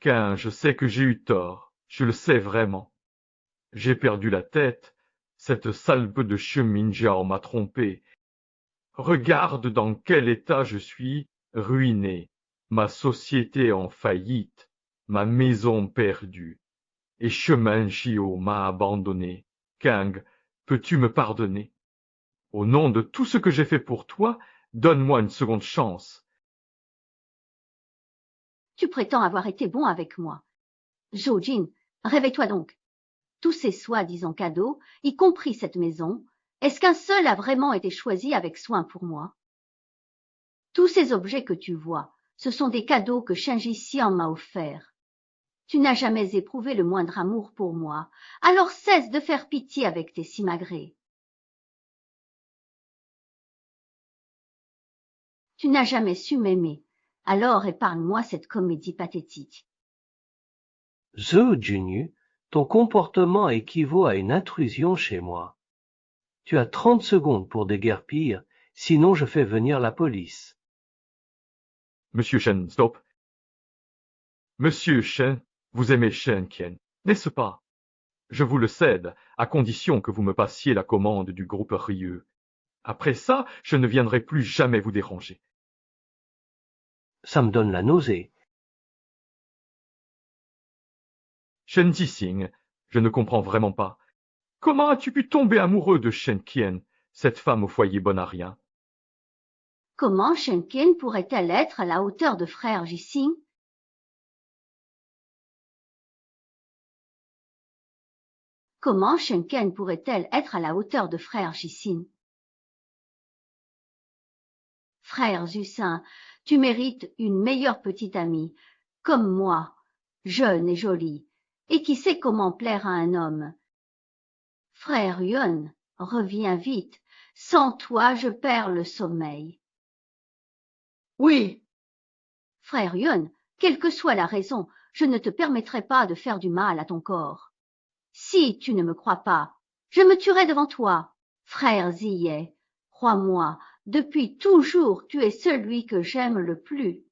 Je sais que j'ai eu tort. Je le sais vraiment. J'ai perdu la tête. Cette salpe de Cheminjiao m'a trompé. Regarde dans quel état je suis, ruiné. Ma société en faillite. Ma maison perdue. Et Cheminjiao m'a abandonné. Kang, peux-tu me pardonner? Au nom de tout ce que j'ai fait pour toi, donne-moi une seconde chance. Tu prétends avoir été bon avec moi. Zhou-Jin, réveille-toi donc. Tous ces soi-disant cadeaux, y compris cette maison, est-ce qu'un seul a vraiment été choisi avec soin pour moi? Tous ces objets que tu vois, ce sont des cadeaux que Shenji Xian m'a offerts. Tu n'as jamais éprouvé le moindre amour pour moi, alors cesse de faire pitié avec tes simagrées. Tu n'as jamais su m'aimer, alors épargne-moi cette comédie pathétique. Zhou Junyu, ton comportement équivaut à une intrusion chez moi. Tu as 30 secondes pour déguerpir, sinon je fais venir la police. Monsieur Shen, stop. Monsieur Shen, vous aimez Shen Qian, n'est-ce pas? Je vous le cède, à condition que vous me passiez la commande du groupe Rieux. Après ça, je ne viendrai plus jamais vous déranger. Ça me donne la nausée. Shen Jixing, je ne comprends vraiment pas. Comment as-tu pu tomber amoureux de Shen Qian, cette femme au foyer bon à rien? Comment Shen Qian pourrait-elle être à la hauteur de frère Jixing? Comment Shen Qian pourrait-elle être à la hauteur de frère Jixing? Frère Zusin, tu mérites une meilleure petite amie, comme moi, jeune et jolie, et qui sait comment plaire à un homme. Frère Yun, reviens vite, sans toi je perds le sommeil. oui, Frère Yun, quelle que soit la raison, je ne te permettrai pas de faire du mal à ton corps. Si tu ne me crois pas, je me tuerai devant toi. Frère Ziye, crois-moi, depuis toujours tu es celui que j'aime le plus.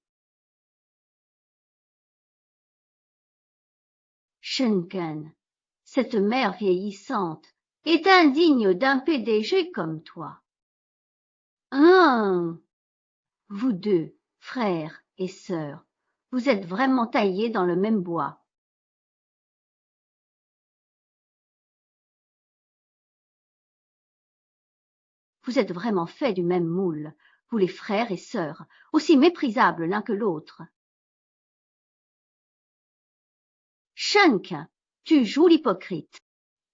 Shenken, cette mère vieillissante, est indigne d'un PDG comme toi. Vous deux, frères et sœurs, vous êtes vraiment taillés dans le même bois. Vous êtes vraiment faits du même moule, vous les frères et sœurs, aussi méprisables l'un que l'autre. Shunk, tu joues l'hypocrite.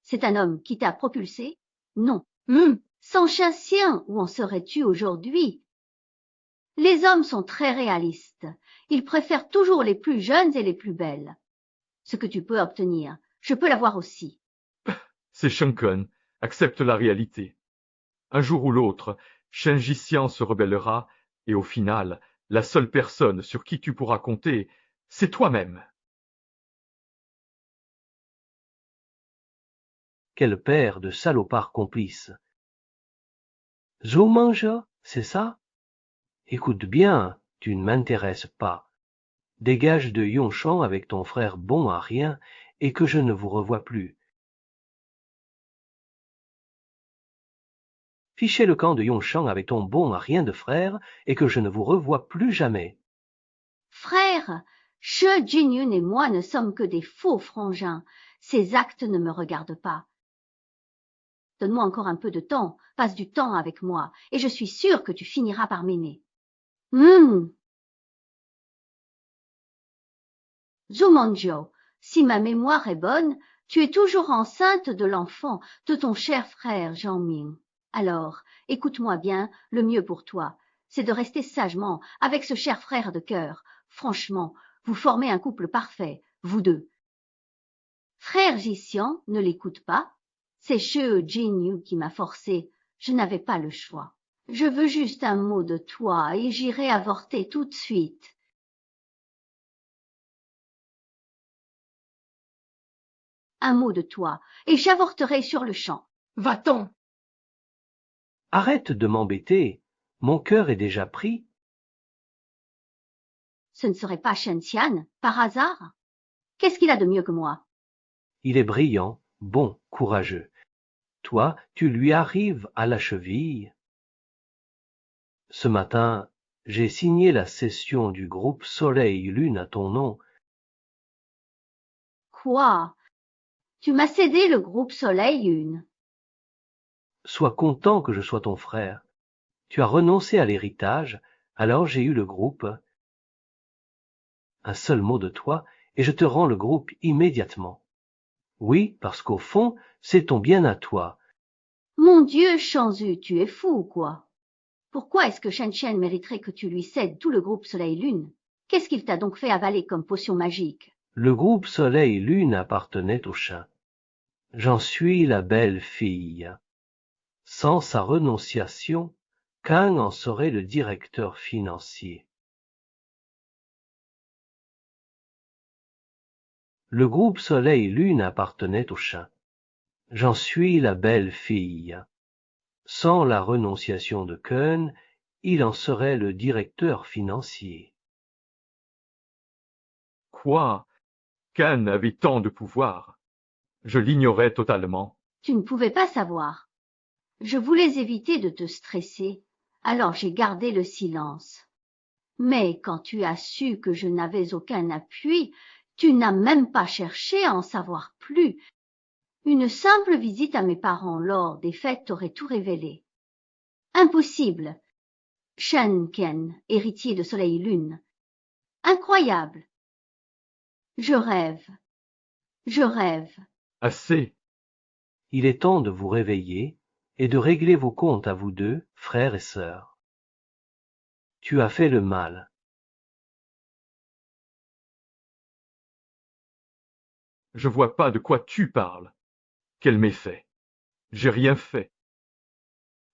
C'est un homme qui t'a propulsé? Non. Sans Shen, où en serais-tu aujourd'hui? Les hommes sont très réalistes. Ils préfèrent toujours les plus jeunes et les plus belles. Ce que tu peux obtenir, je peux l'avoir aussi. C'est Shenken, accepte la réalité. Un jour ou l'autre, Shen Jixian se rebellera, et au final, la seule personne sur qui tu pourras compter, c'est toi-même. Quelle paire de salopards complices. Zhou Mangja, c'est ça? Écoute bien, tu ne m'intéresses pas. Dégage de Yongshan avec ton frère bon à rien, et que je ne vous revoie plus. Fichez le camp de Yongshan avec ton bon à rien de frère, et que je ne vous revoie plus jamais. Frère, She Jinyun et moi ne sommes que des faux frangins. Ces actes ne me regardent pas. Donne-moi encore un peu de temps, passe du temps avec moi, et je suis sûre que tu finiras par m'aimer. Zumonjo, si ma mémoire est bonne, tu es toujours enceinte de l'enfant de ton cher frère Jean-Ming. Alors, écoute-moi bien, le mieux pour toi, c'est de rester sagement avec ce cher frère de cœur. Franchement, vous formez un couple parfait, vous deux. Frère Jixian, ne l'écoute pas. C'est She Jinyu qui m'a forcé. Je n'avais pas le choix. Je veux juste un mot de toi et j'irai avorter tout de suite. Un mot de toi, et j'avorterai sur le champ. Va-t'en. Arrête de m'embêter, mon cœur est déjà pris. Ce ne serait pas Shen Xian, par hasard? Qu'est-ce qu'il a de mieux que moi? Il est brillant, bon, courageux. Toi, tu lui arrives à la cheville. Ce matin, j'ai signé la cession du groupe Soleil-Lune à ton nom. Quoi? Tu m'as cédé le groupe Soleil-Lune. Sois content que je sois ton frère. Tu as renoncé à l'héritage, alors j'ai eu le groupe. Un seul mot de toi, et je te rends le groupe immédiatement. Oui, parce qu'au fond, c'est ton bien à toi. Mon Dieu, Shanzu, tu es fou ou quoi? Pourquoi est-ce que Shen Chen mériterait que tu lui cèdes tout le groupe Soleil-Lune? Qu'est-ce qu'il t'a donc fait avaler comme potion magique? Le groupe Soleil-Lune appartenait au chien. J'en suis la belle fille. Sans sa renonciation, Kang en serait le directeur financier. Le groupe Soleil-Lune appartenait au chien. J'en suis la belle fille. Sans la renonciation de Keun, il en serait le directeur financier. Quoi? Kan avait tant de pouvoir. Je l'ignorais totalement. Tu ne pouvais pas savoir. Je voulais éviter de te stresser, alors j'ai gardé le silence. Mais quand tu as su que je n'avais aucun appui, tu n'as même pas cherché à en savoir plus. Une simple visite à mes parents lors des fêtes t'aurait tout révélé. Impossible. Shen Ken, héritier de Soleil et Lune. Incroyable. Je rêve. Je rêve. Assez. Il est temps de vous réveiller et de régler vos comptes à vous deux, frères et sœurs. Tu as fait le mal. Je vois pas de quoi tu parles. Quel méfait. J'ai rien fait.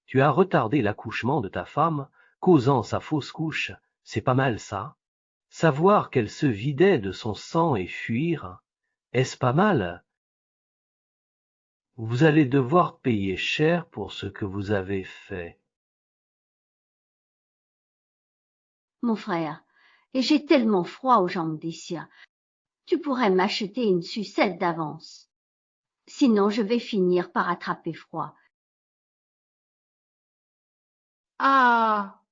Tu as retardé l'accouchement de ta femme, causant sa fausse couche. C'est pas mal ça. Savoir qu'elle se vidait de son sang et fuir, est-ce pas mal? Vous allez devoir payer cher pour ce que vous avez fait. Mon frère, et j'ai tellement froid aux jambes d'Issia. Tu pourrais m'acheter une sucette d'avance. Sinon, je vais finir par attraper froid. Ah!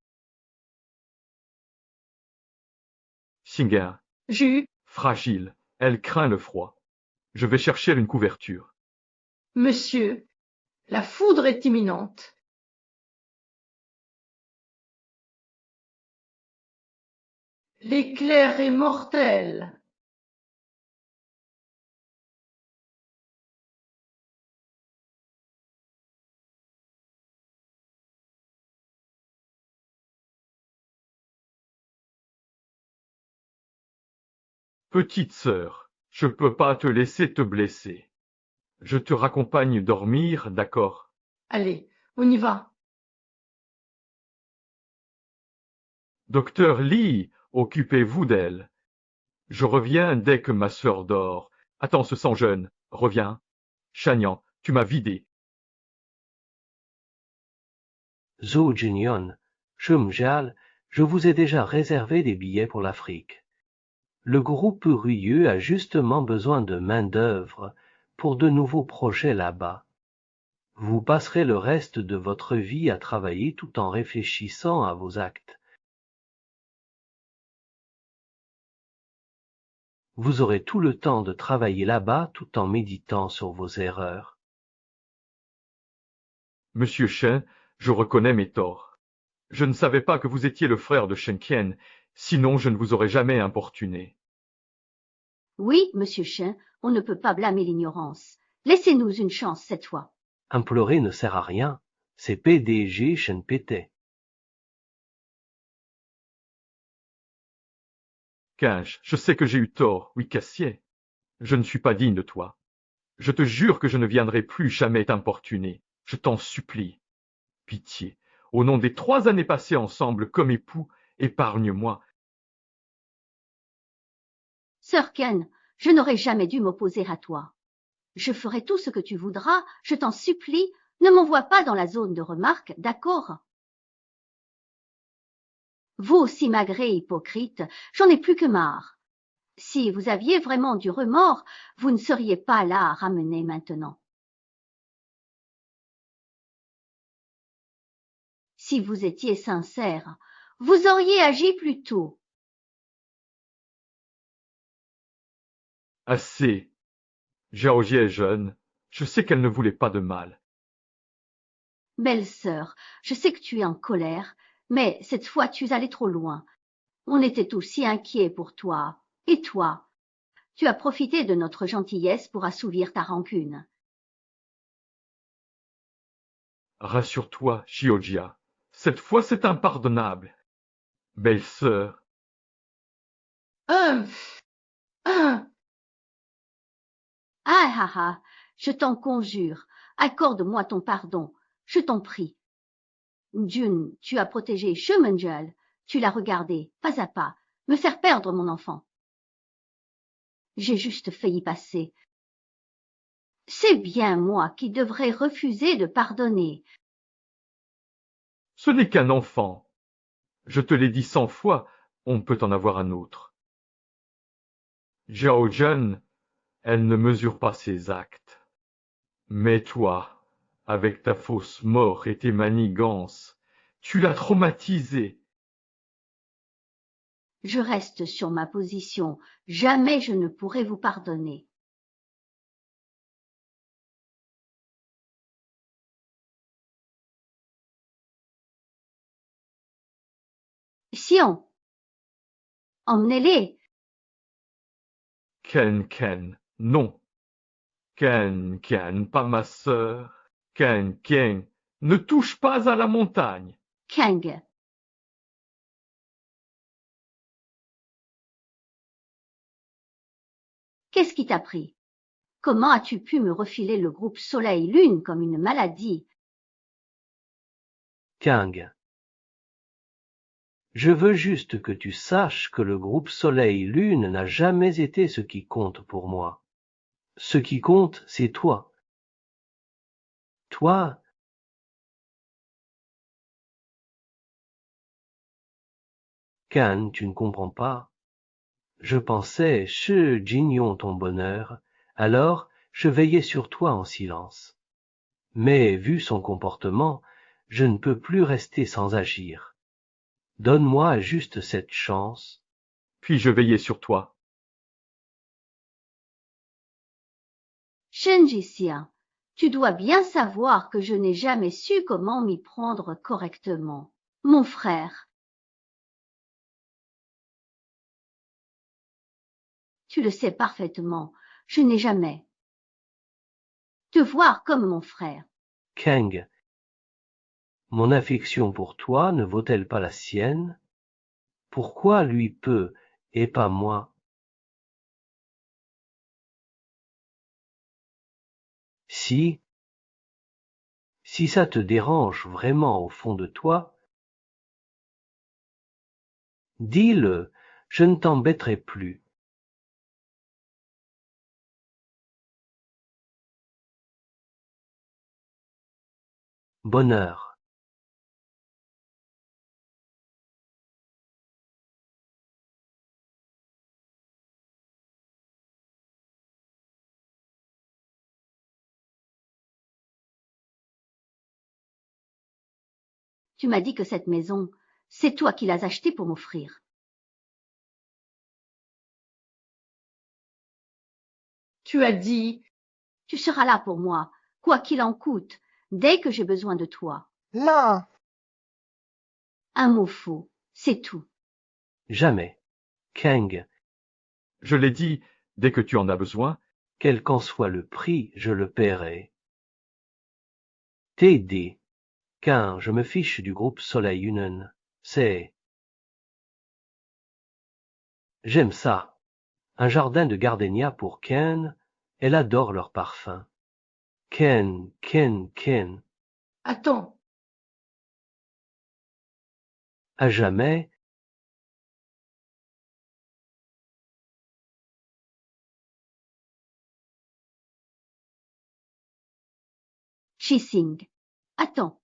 Singer. Jus. Fragile. Elle craint le froid. Je vais chercher une couverture. Monsieur, la foudre est imminente. L'éclair est mortel. Petite sœur, je peux pas te laisser te blesser. Je te raccompagne dormir, d'accord? Allez, on y va. Docteur Lee, occupez-vous d'elle. Je reviens dès que ma sœur dort. Attends, ce sang jeune, reviens. Chagnan, tu m'as vidé. Zhou Junyon, Shumjal, je vous ai déjà réservé des billets pour l'Afrique. Le groupe Rieux a justement besoin de main-d'œuvre pour de nouveaux projets là-bas. Vous passerez le reste de votre vie à travailler tout en réfléchissant à vos actes. Vous aurez tout le temps de travailler là-bas tout en méditant sur vos erreurs. Monsieur Shen, je reconnais mes torts. Je ne savais pas que vous étiez le frère de Shen Qian, sinon je ne vous aurais jamais importuné. Oui, monsieur Shen, on ne peut pas blâmer l'ignorance. Laissez-nous une chance cette fois. Implorer ne sert à rien. C'est PDG Shen Pétais. Quinche, je sais que j'ai eu tort, oui Cassier. Je ne suis pas digne de toi. Je te jure que je ne viendrai plus jamais t'importuner. Je t'en supplie. Pitié, au nom des 3 années passées ensemble comme époux, épargne-moi. Sœur Ken, je n'aurais jamais dû m'opposer à toi. Je ferai tout ce que tu voudras, je t'en supplie, ne m'envoie pas dans la zone de remarque, d'accord? Vous aussi magré hypocrite, j'en ai plus que marre. Si vous aviez vraiment du remords, vous ne seriez pas là à ramener maintenant. Si vous étiez sincère, vous auriez agi plus tôt. Assez. Xiaojie est jeune. Je sais qu'elle ne voulait pas de mal. Belle-sœur, je sais que tu es en colère, mais cette fois tu es allée trop loin. On était tous si inquiets pour toi. Et toi? Tu as profité de notre gentillesse pour assouvir ta rancune. Rassure-toi, Xiojia. Cette fois c'est impardonnable. Belle-sœur. Ah ah ah, je t'en conjure, accorde-moi ton pardon, je t'en prie. June, tu as protégé Shemangel, tu l'as regardé, pas à pas, me faire perdre mon enfant. J'ai juste failli passer. C'est bien moi qui devrais refuser de pardonner. Ce n'est qu'un enfant. Je te l'ai dit 100 fois, on peut en avoir un autre. Zhao Jun, elle ne mesure pas ses actes. Mais toi, avec ta fausse mort et tes manigances, tu l'as traumatisée. Je reste sur ma position, jamais je ne pourrai vous pardonner. Sion, emmenez-les. Ken, non. Ken, pas ma sœur. Ken, ne touche pas à la montagne. Kang. Qu'est-ce qui t'a pris? Comment as-tu pu me refiler le groupe Soleil-Lune comme une maladie? Kang. Je veux juste que tu saches que le groupe Soleil-Lune n'a jamais été ce qui compte pour moi. Ce qui compte, c'est toi. Toi, Kan, tu ne comprends pas. Je pensais, Shi Jignon ton bonheur, alors je veillais sur toi en silence. Mais, vu son comportement, je ne peux plus rester sans agir. Donne-moi juste cette chance. Puis je veillais sur toi. Shenjixia, tu dois bien savoir que je n'ai jamais su comment m'y prendre correctement. Mon frère. Tu le sais parfaitement, je n'ai jamais te voir comme mon frère. Kang, mon affection pour toi ne vaut-elle pas la sienne? Pourquoi lui peut et pas moi? Si ça te dérange vraiment au fond de toi, dis-le, je ne t'embêterai plus. Bonheur. Tu m'as dit que cette maison, c'est toi qui l'as achetée pour m'offrir. Tu as dit... Tu seras là pour moi, quoi qu'il en coûte, dès que j'ai besoin de toi. Non. Un mot faux, c'est tout. Jamais. Kang, Je l'ai dit, dès que tu en as besoin. quel qu'en soit le prix, je le paierai. TD. Car je me fiche du groupe Soleil Union. C'est... J'aime ça. Un jardin de gardénia pour Ken. Elle adore leur parfum. Ken. Attends. À jamais. Chissing. Attends.